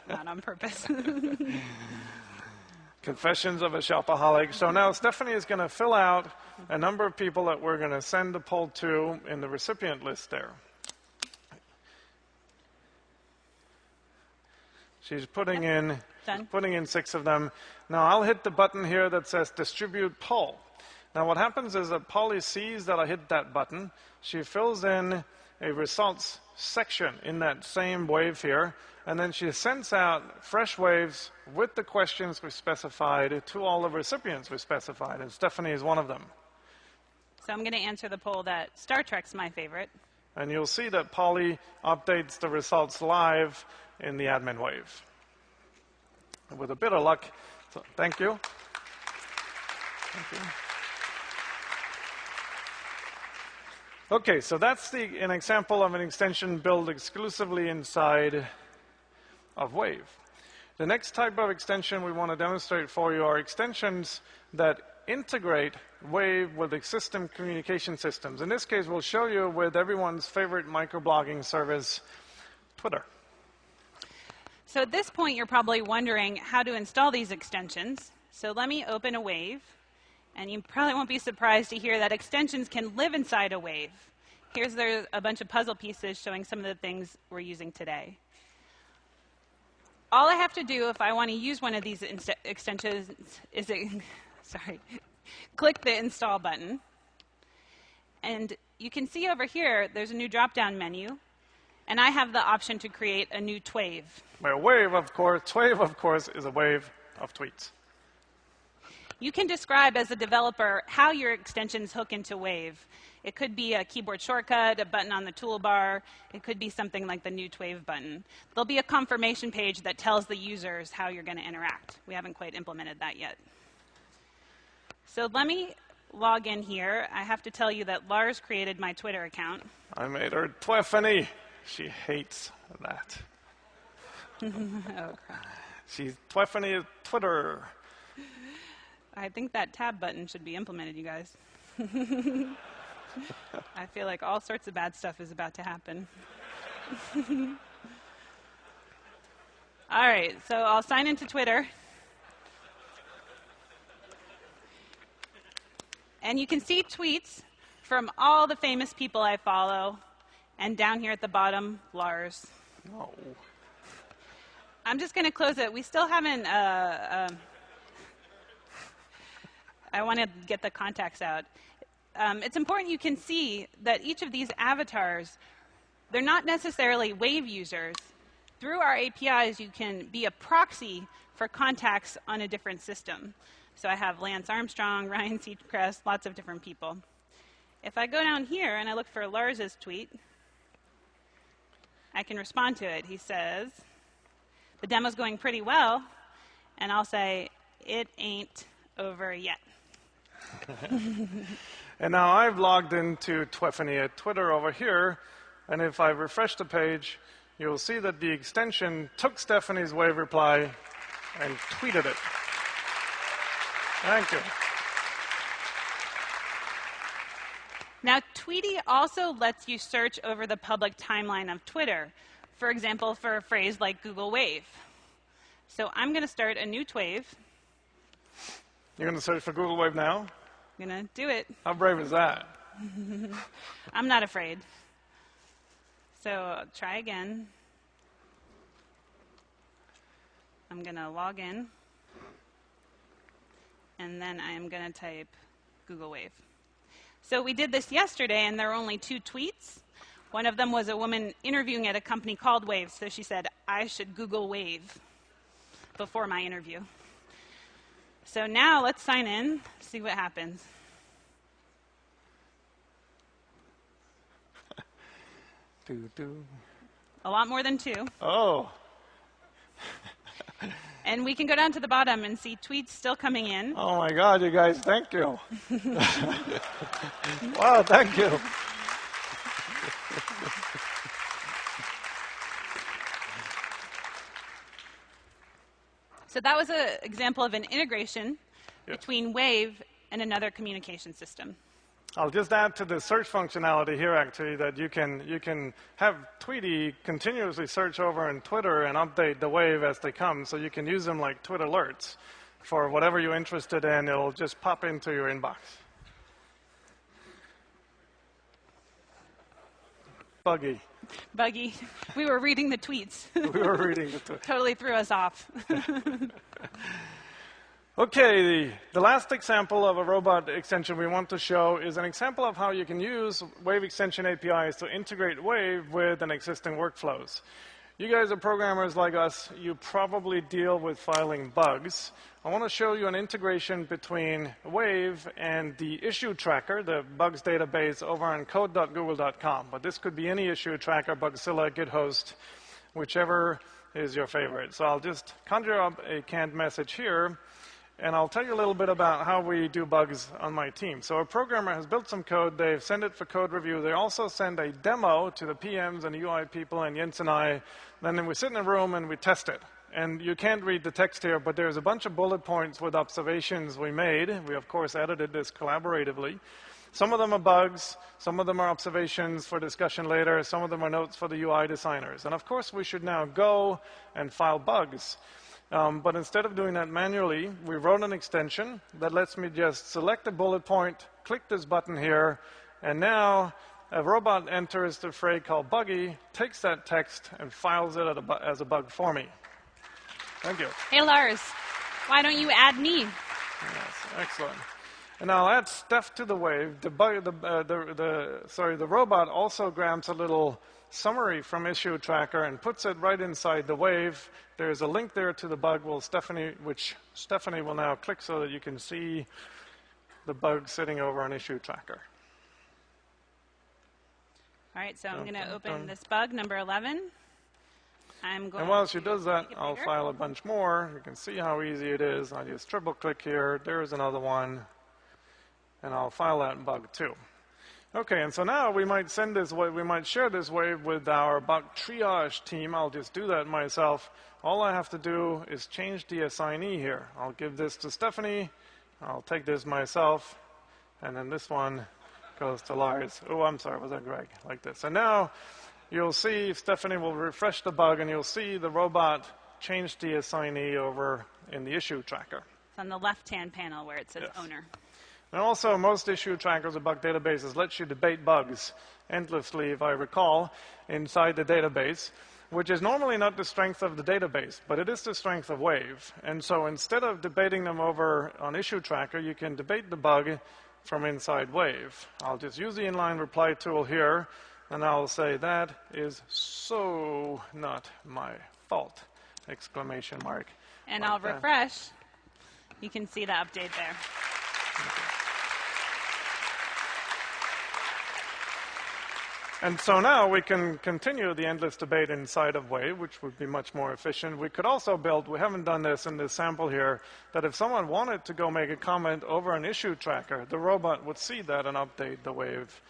Not on purpose. Confessions of a Shopaholic. So now Stephanie is going to fill out a number of people that we're going to send the poll to in the recipient list there. She's putting in 6 of them. Now I'll hit the button here that says distribute poll. Now what happens is that Polly sees that I hit that button. She fills in a results section in that same Wave here, and then she sends out fresh Waves with the questions we specified to all the recipients we specified, and Stephanie is one of them. So I'm going to answer the poll that Star Trek's my favorite. And you'll see that Polly updates the results live in the admin Wave. And with a bit of luck, so thank you. Thank you. Okay, so that's an example of an extension built exclusively inside of Wave. The next type of extension we want to demonstrate for you are extensions that integrate Wave with existing communication systems. In this case, we'll show you with everyone's favorite microblogging service, Twitter. So at this point, you're probably wondering how to install these extensions. So let me open a Wave. And you probably won't be surprised to hear that extensions can live inside a Wave. Here's a bunch of puzzle pieces showing some of the things we're using today. All I have to do if I want to use one of these extensions is click the install button. And you can see over here, there's a new drop-down menu. And I have the option to create a new TWAVE. Well, TWAVE, of course, is a wave of tweets. You can describe as a developer how your extensions hook into Wave. It could be a keyboard shortcut, a button on the toolbar. It could be something like the new TWAVE button. There'll be a confirmation page that tells the users how you're going to interact. We haven't quite implemented that yet. So let me log in here. I have to tell you that Lars created my Twitter account. I made her Tweffany. She hates that. Oh, crap. She's Tweffany Twitter. I think that tab button should be implemented, you guys. I feel like all sorts of bad stuff is about to happen. All right, so I'll sign into Twitter. And you can see tweets from all the famous people I follow. And down here at the bottom, Lars. No. I'm just going to close it. We still haven't... I want to get the contacts out. It's important you can see that each of these avatars, they're not necessarily Wave users. Through our APIs, you can be a proxy for contacts on a different system. So I have Lance Armstrong, Ryan Seacrest, lots of different people. If I go down here and I look for Lars's tweet, I can respond to it. He says, the demo's going pretty well, and I'll say, it ain't over yet. And now I've logged into Twiffany at Twitter over here, and if I refresh the page, you'll see that the extension took Stephanie's wave reply and tweeted it. Thank you. Now, Tweety also lets you search over the public timeline of Twitter, for example, for a phrase like Google Wave. So I'm going to start a new Twave. You're going to search for Google Wave now? I'm going to do it. How brave is that? I'm not afraid. So I'll try again. I'm going to log in. And then I'm going to type Google Wave. So we did this yesterday, and there were only 2 tweets. One of them was a woman interviewing at a company called Wave. So she said, I should Google Wave before my interview. So now let's sign in, see what happens. A lot more than 2. Oh. And we can go down to the bottom and see tweets still coming in. Oh my God, you guys, thank you. Wow, thank you. So that was an example of an integration between Wave and another communication system. I'll just add to the search functionality here, actually, that you can have Tweety continuously search over in Twitter and update the wave as they come, so you can use them like Twitter alerts. For whatever you're interested in, it'll just pop into your inbox. Buggy. Buggy. We were reading the tweets. We were reading the tweets. Totally threw us off. Okay, the last example of a robot extension we want to show is an example of how you can use Wave extension APIs to integrate Wave with an existing workflows. You guys are programmers like us. You probably deal with filing bugs. I want to show you an integration between Wave and the issue tracker, the bugs database over on code.google.com. But this could be any issue tracker, Bugzilla, GitHost, whichever is your favorite. So I'll just conjure up a canned message here. And I'll tell you a little bit about how we do bugs on my team. So a programmer has built some code. They've sent it for code review. They also send a demo to the PMs and UI people and Jens and I. Then we sit in a room and we test it. And you can't read the text here, but there's a bunch of bullet points with observations we made. We, of course, edited this collaboratively. Some of them are bugs. Some of them are observations for discussion later. Some of them are notes for the UI designers. And, of course, we should now go and file bugs. But instead of doing that manually, we wrote an extension that lets me just select a bullet point, click this button here, and now a robot enters the fray called buggy, takes that text, and files it as a bug for me. Thank you. Hey, Lars, why don't you add me? Yes, excellent. And I'll add Steph to the wave. The robot also grabs a little summary from issue tracker and puts it right inside the wave. There's a link there to the bug, which Stephanie will now click so that you can see the bug sitting over on issue tracker. All right, so I'm going to open this bug, number 11. And while she does that, I'll file a bunch more. You can see how easy it is. I just triple click here. There's another one. And I'll file that bug too. Okay, and so now we might send this wave, we might share this wave with our bug triage team. I'll just do that myself. All I have to do is change the assignee here. I'll give this to Stephanie. I'll take this myself. And then this one goes to Lars. Oh, I'm sorry, was that Greg? Like this. And now you'll see Stephanie will refresh the bug, and you'll see the robot change the assignee over in the issue tracker. It's on the left-hand panel where it says owner. And also, most issue trackers or bug databases let you debate bugs endlessly, if I recall, inside the database, which is normally not the strength of the database, but it is the strength of Wave. And so instead of debating them over on issue tracker, you can debate the bug from inside Wave. I'll just use the inline reply tool here, and I'll say, that is so not my fault, exclamation mark. And I'll refresh. You can see the update there. Okay. And so now we can continue the endless debate inside of Wave, which would be much more efficient. We could also build, we haven't done this in this sample here, that if someone wanted to go make a comment over an issue tracker, the robot would see that and update the Wave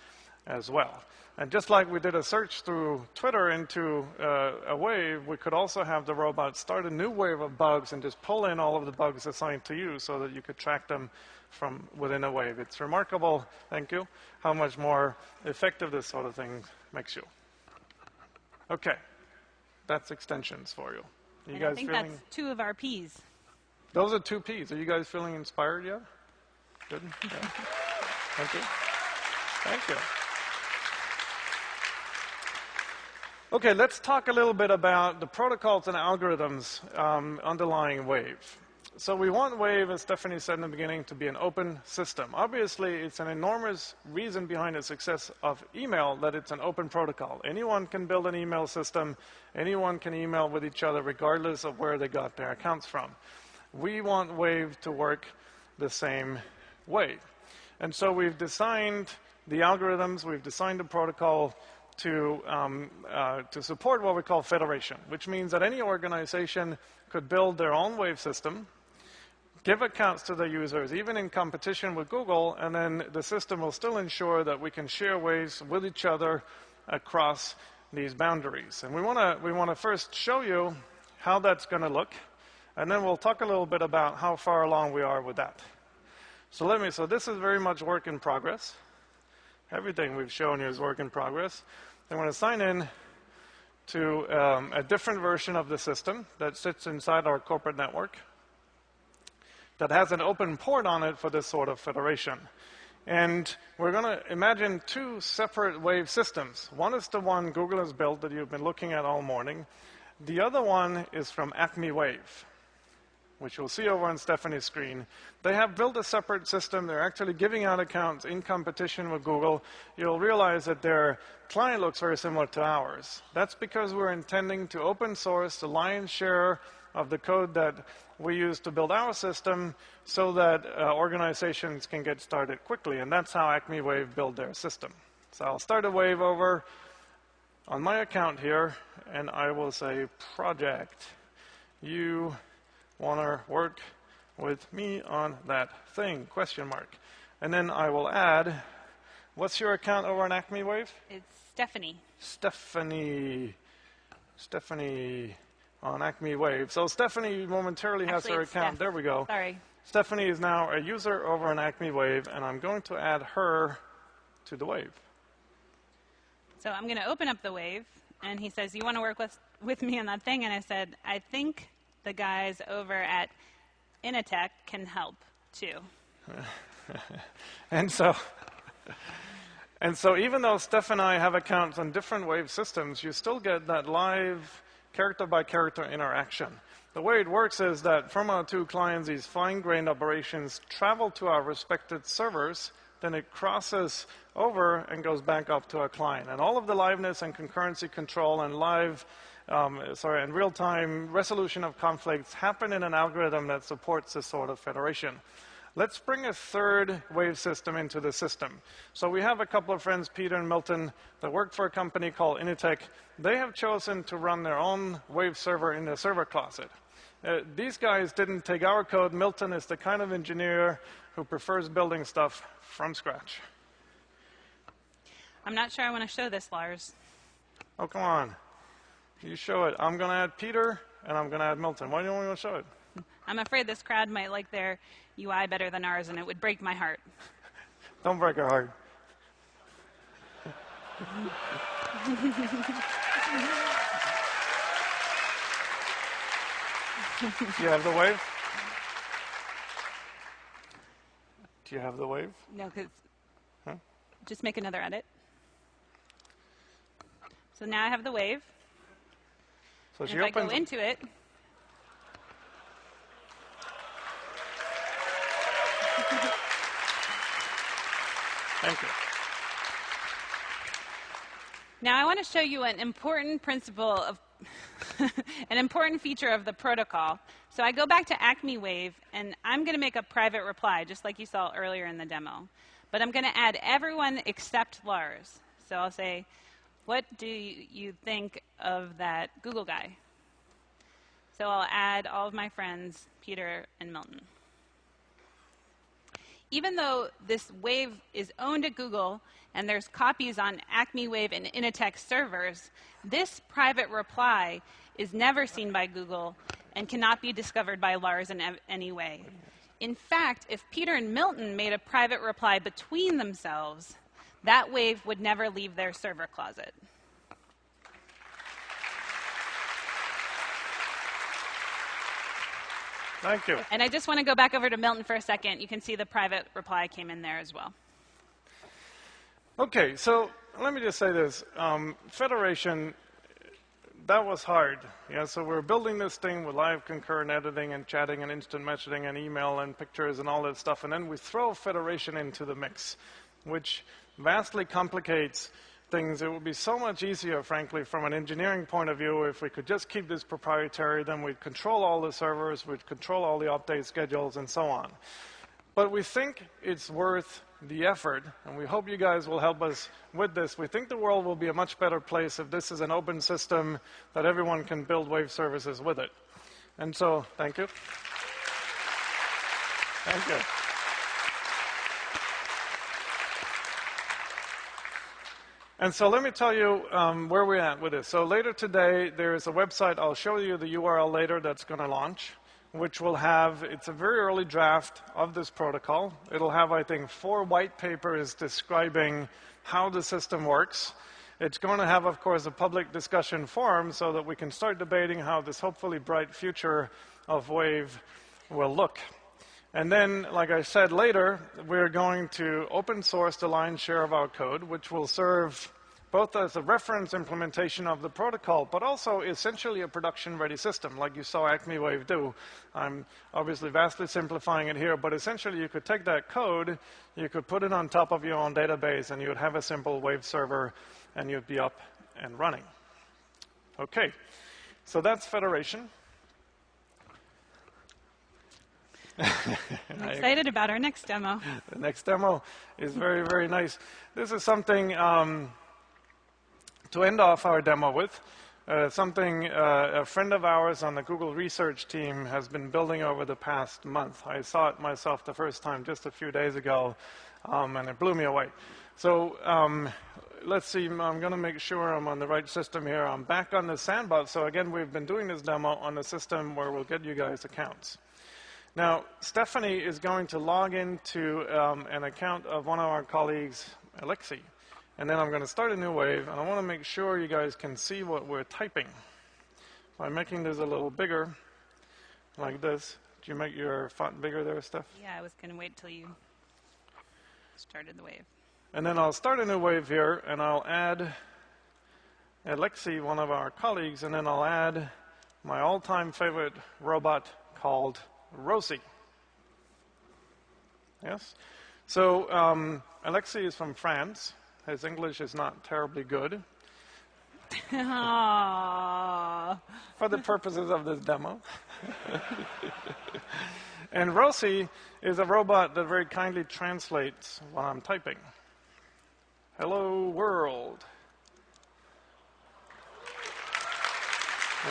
as well. And just like we did a search through Twitter into a Wave, we could also have the robot start a new wave of bugs and just pull in all of the bugs assigned to you so that you could track them from within a Wave. It's remarkable, thank you, how much more effective this sort of thing makes you. Okay, that's extensions for you. You guys I think feeling? that's 2 of our Ps. Those are 2 Ps. Are you guys feeling inspired yet? Good. Yeah. Thank you. Thank you. Okay, let's talk a little bit about the protocols and algorithms underlying Wave. So we want Wave, as Stephanie said in the beginning, to be an open system. Obviously, it's an enormous reason behind the success of email that it's an open protocol. Anyone can build an email system. Anyone can email with each other regardless of where they got their accounts from. We want Wave to work the same way. And so we've designed the algorithms, we've designed the protocol to support what we call federation, which means that any organization could build their own Wave system, give accounts to their users, even in competition with Google, and then the system will still ensure that we can share Waves with each other across these boundaries. And we want to first show you how that's going to look, and then we'll talk a little bit about how far along we are with that. So this is very much work in progress. Everything we've shown you is work in progress. I'm going to sign in to a different version of the system that sits inside our corporate network that has an open port on it for this sort of federation. And we're going to imagine 2 separate Wave systems. One is the one Google has built that you've been looking at all morning. The other one is from Acme Wave, which you'll see over on Stephanie's screen. They have built a separate system. They're actually giving out accounts in competition with Google. You'll realize that their client looks very similar to ours. That's because we're intending to open source the lion's share of the code that we use to build our system so that organizations can get started quickly. And that's how Acme Wave built their system. So I'll start a Wave over on my account here, and I will say, project, you want to work with me on that thing, question mark. And then I will add, what's your account over on Acme Wave? It's Stephanie. Stephanie on Acme Wave. So Stephanie momentarily has her account. There we go. Sorry. Stephanie is now a user over on Acme Wave, and I'm going to add her to the Wave. So I'm going to open up the Wave, and he says, you want to work with me on that thing? And I said, I think the guys over at Initech can help too. And so even though Steph and I have accounts on different Wave systems, you still get that live character-by-character interaction. The way it works is that from our 2 clients, these fine-grained operations travel to our respected servers, then it crosses over and goes back up to our client. And all of the liveness and concurrency control and and real-time resolution of conflicts happen in an algorithm that supports this sort of federation. Let's bring a 3rd Wave system into the system. So we have a couple of friends, Peter and Milton, that work for a company called Initech. They have chosen to run their own Wave server in their server closet. These guys didn't take our code. Milton is the kind of engineer who prefers building stuff from scratch. I'm not sure I want to show this, Lars. Oh, come on. You show it. I'm going to add Peter, and I'm going to add Milton. Why do you want to show it? I'm afraid this crowd might like their UI better than ours, and it would break my heart. Don't break our heart. Do you have the Wave? Do you have the Wave? No, because just make another edit. So now I have the Wave. So and if I go into it, thank you. Now I want to show you an important principle of an important feature of the protocol. So I go back to Acme Wave, and I'm going to make a private reply, just like you saw earlier in the demo. But I'm going to add everyone except Lars. So I'll say, What do you think of that Google guy? So I'll add all of my friends, Peter and Milton. Even though this Wave is owned at Google and there's copies on Acme Wave and Initech servers, this private reply is never seen by Google and cannot be discovered by Lars in any way. In fact, if Peter and Milton made a private reply between themselves, that Wave would never leave their server closet. Thank you. And I just want to go back over to Milton for a second. You can see the private reply came in there as well. Okay, so let me just say this. Federation, that was hard. Yeah, so we're building this thing with live concurrent editing and chatting and instant messaging and email and pictures and all that stuff, and then we throw federation into the mix, which vastly complicates things. It would be so much easier, frankly, from an engineering point of view, if we could just keep this proprietary. Then we'd control all the servers, we'd control all the update schedules, and so on. But we think it's worth the effort, and we hope you guys will help us with this. We think the world will be a much better place if this is an open system that everyone can build Wave services with it. And so, thank you. Thank you. And so let me tell you where we're at with this. So later today, there's a website, I'll show you the URL later, that's going to launch, which will have, it's a very early draft of this protocol. It'll have, I think, 4 white papers describing how the system works. It's going to have, of course, a public discussion forum so that we can start debating how this hopefully bright future of Wave will look. And then, like I said later, we're going to open source the lion's share of our code, which will serve both as a reference implementation of the protocol, but also essentially a production-ready system, like you saw Acme Wave do. I'm obviously vastly simplifying it here, but essentially you could take that code, you could put it on top of your own database, and you would have a simple Wave server, and you'd be up and running. Okay, so that's federation. I'm excited about our next demo. The next demo is very, very nice. This is something to end off our demo with, something a friend of ours on the Google research team has been building over the past month. I saw it myself the first time just a few days ago, and it blew me away. So let's see, I'm going to make sure I'm on the right system here. I'm back on the sandbox. So again, we've been doing this demo on the system where we'll get you guys accounts. Now, Stephanie is going to log into an account of one of our colleagues, Alexei. And then I'm going to start a new Wave, and I want to make sure you guys can see what we're typing. By making this a little bigger, like this. Did you make your font bigger there, Steph? Yeah, I was going to wait till you started the Wave. And then I'll start a new Wave here, and I'll add Alexei, one of our colleagues, and then I'll add my all-time favorite robot called Rosie. Yes? So Alexei is from France. His English is not terribly good. Aww. For the purposes of this demo. And Rosie is a robot that very kindly translates what I'm typing. Hello, world.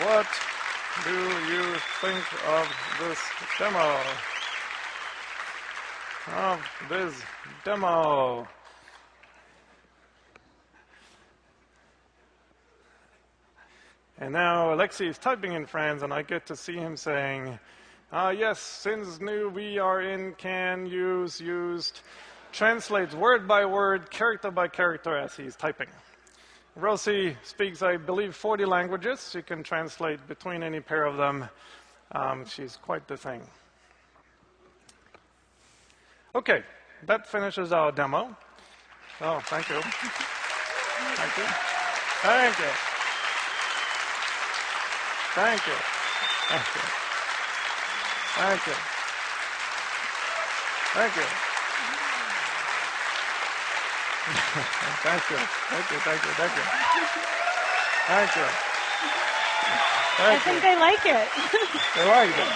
What do you think of this demo? And now Alexei is typing in France, and I get to see him saying, yes, since new we are in can use used, translates word by word, character by character as he's typing. Rosie speaks, I believe, 40 languages. She can translate between any pair of them. She's quite the thing. Okay, that finishes our demo. Oh, thank you. Thank you. Thank you. Thank you. Thank you. Thank you. Thank you. Thank you. Thank you. Thank you. Thank you. Thank you. I think they like it. They like it.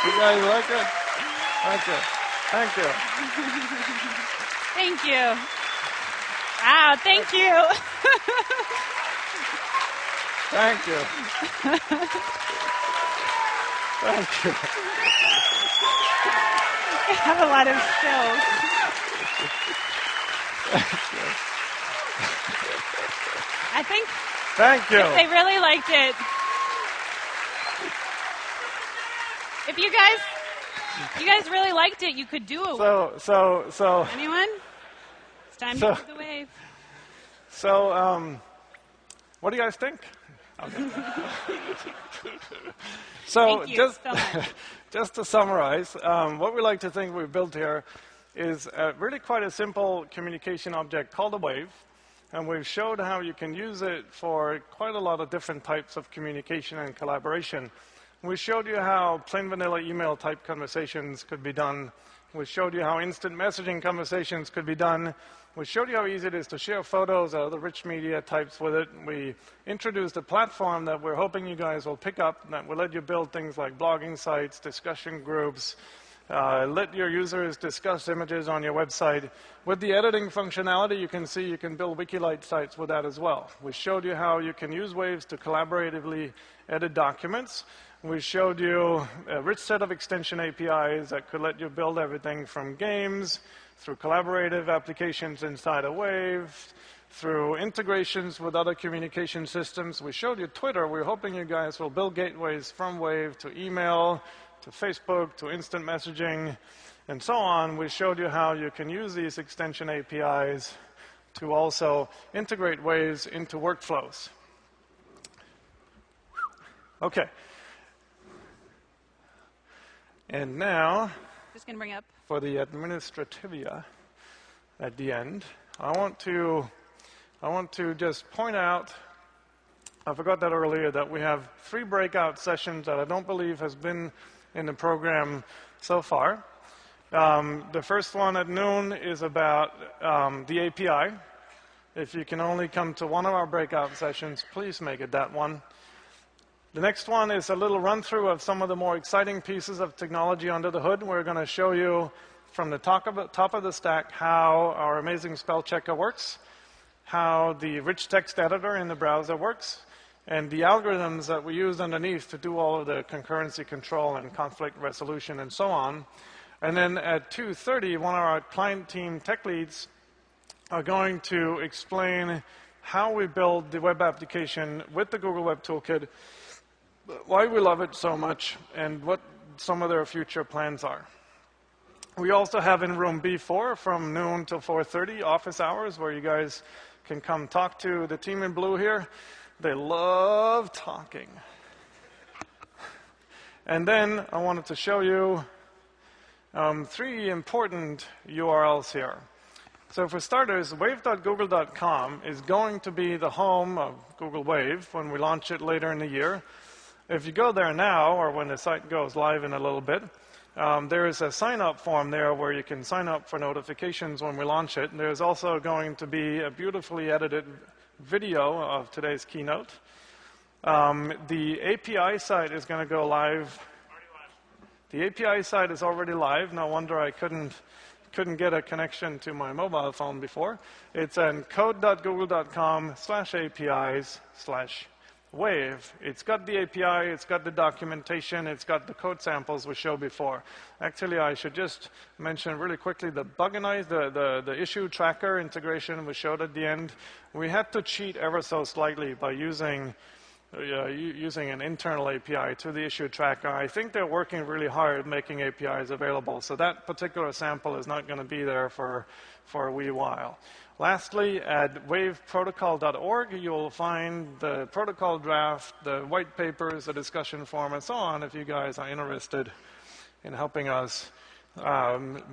You guys like it? Thank you. Thank you. Thank you. Wow, thank you. Thank you. Thank you. I have a lot of skills. I think Thank you. if they really liked it. If you guys really liked it, you could do a wave. So, Anyone? It's time So- to do the wave. what do you guys think? Okay. So Thank you so much. just to summarize, what we like to think we've built here is really quite a simple communication object called a wave. And we've showed how you can use it for quite a lot of different types of communication and collaboration. We showed you how plain vanilla email type conversations could be done. We showed you how instant messaging conversations could be done. We showed you how easy it is to share photos or other rich media types with it. We introduced a platform that we're hoping you guys will pick up that will let you build things like blogging sites, discussion groups, let your users discuss images on your website. With the editing functionality, you can see you can build Wikilite sites with that as well. We showed you how you can use Waves to collaboratively edit documents. We showed you a rich set of extension APIs that could let you build everything from games, through collaborative applications inside a Wave, through integrations with other communication systems. We showed you Twitter. We're hoping you guys will build gateways from Wave to email, to Facebook, to instant messaging, and so on. We showed you how you can use these extension APIs to also integrate Waves into workflows. Okay. And now, Just going to bring up. for the administrativia at the end, I want to just point out, I forgot that earlier, that we have 3 breakout sessions that I don't believe has been in the program so far. The first one at noon is about the API. If you can only come to one of our breakout sessions, please make it that one. The next one is a little run-through of some of the more exciting pieces of technology under the hood. We're going to show you from the top of the stack how our amazing spell checker works, how the rich text editor in the browser works, and the algorithms that we use underneath to do all of the concurrency control and conflict resolution and so on. And then at 2:30, one of our client team tech leads are going to explain how we build the web application with the Google Web Toolkit, why we love it so much, and what some of their future plans are. We also have in room B4 from noon till 4:30 office hours where you guys can come talk to the team in blue here. They love talking. And then I wanted to show you 3 important URLs here. So for starters, wave.google.com is going to be the home of Google Wave when we launch it later in the year. If you go there now, or when the site goes live in a little bit, there is a sign-up form there where you can sign up for notifications when we launch it. And there's also going to be a beautifully edited video of today's keynote. The API site is going to go live. The API site is already live. No wonder I couldn't get a connection to my mobile phone before. It's on code.google.com/apis/wave. It's got the API, it's got the documentation, it's got the code samples we showed before. Actually, I should just mention really quickly the the issue tracker integration we showed at the end. We had to cheat ever so slightly by using an internal API to the issue tracker. I think they're working really hard making APIs available, so that particular sample is not going to be there for a wee while. Lastly, at waveprotocol.org, you'll find the protocol draft, the white papers, the discussion forum, and so on, if you guys are interested in helping us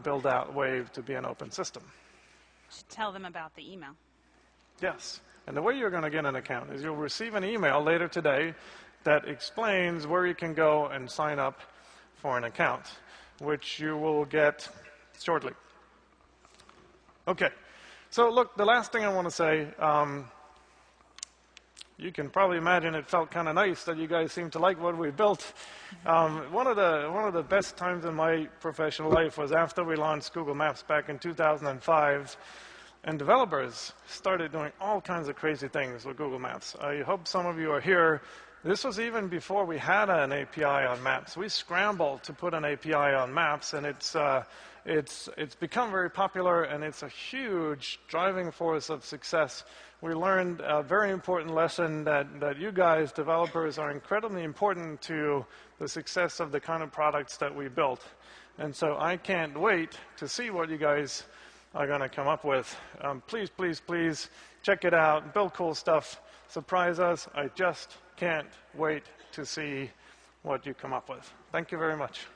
build out Wave to be an open system. Should tell them about the email. Yes. And the way you're going to get an account is you'll receive an email later today that explains where you can go and sign up for an account, which you will get shortly. Okay. So look, the last thing I want to say, you can probably imagine it felt kind of nice that you guys seem to like what we built. One of the best times in my professional life was after we launched Google Maps back in 2005. And developers started doing all kinds of crazy things with Google Maps. I hope some of you are here. This was even before we had an API on Maps. We scrambled to put an API on Maps, and it's become very popular, and it's a huge driving force of success. We learned a very important lesson that you guys, developers, are incredibly important to the success of the kind of products that we built. And so I can't wait to see what you guys are going to come up with. Please, please, please check it out. Build cool stuff. Surprise us. I just can't wait to see what you come up with. Thank you very much.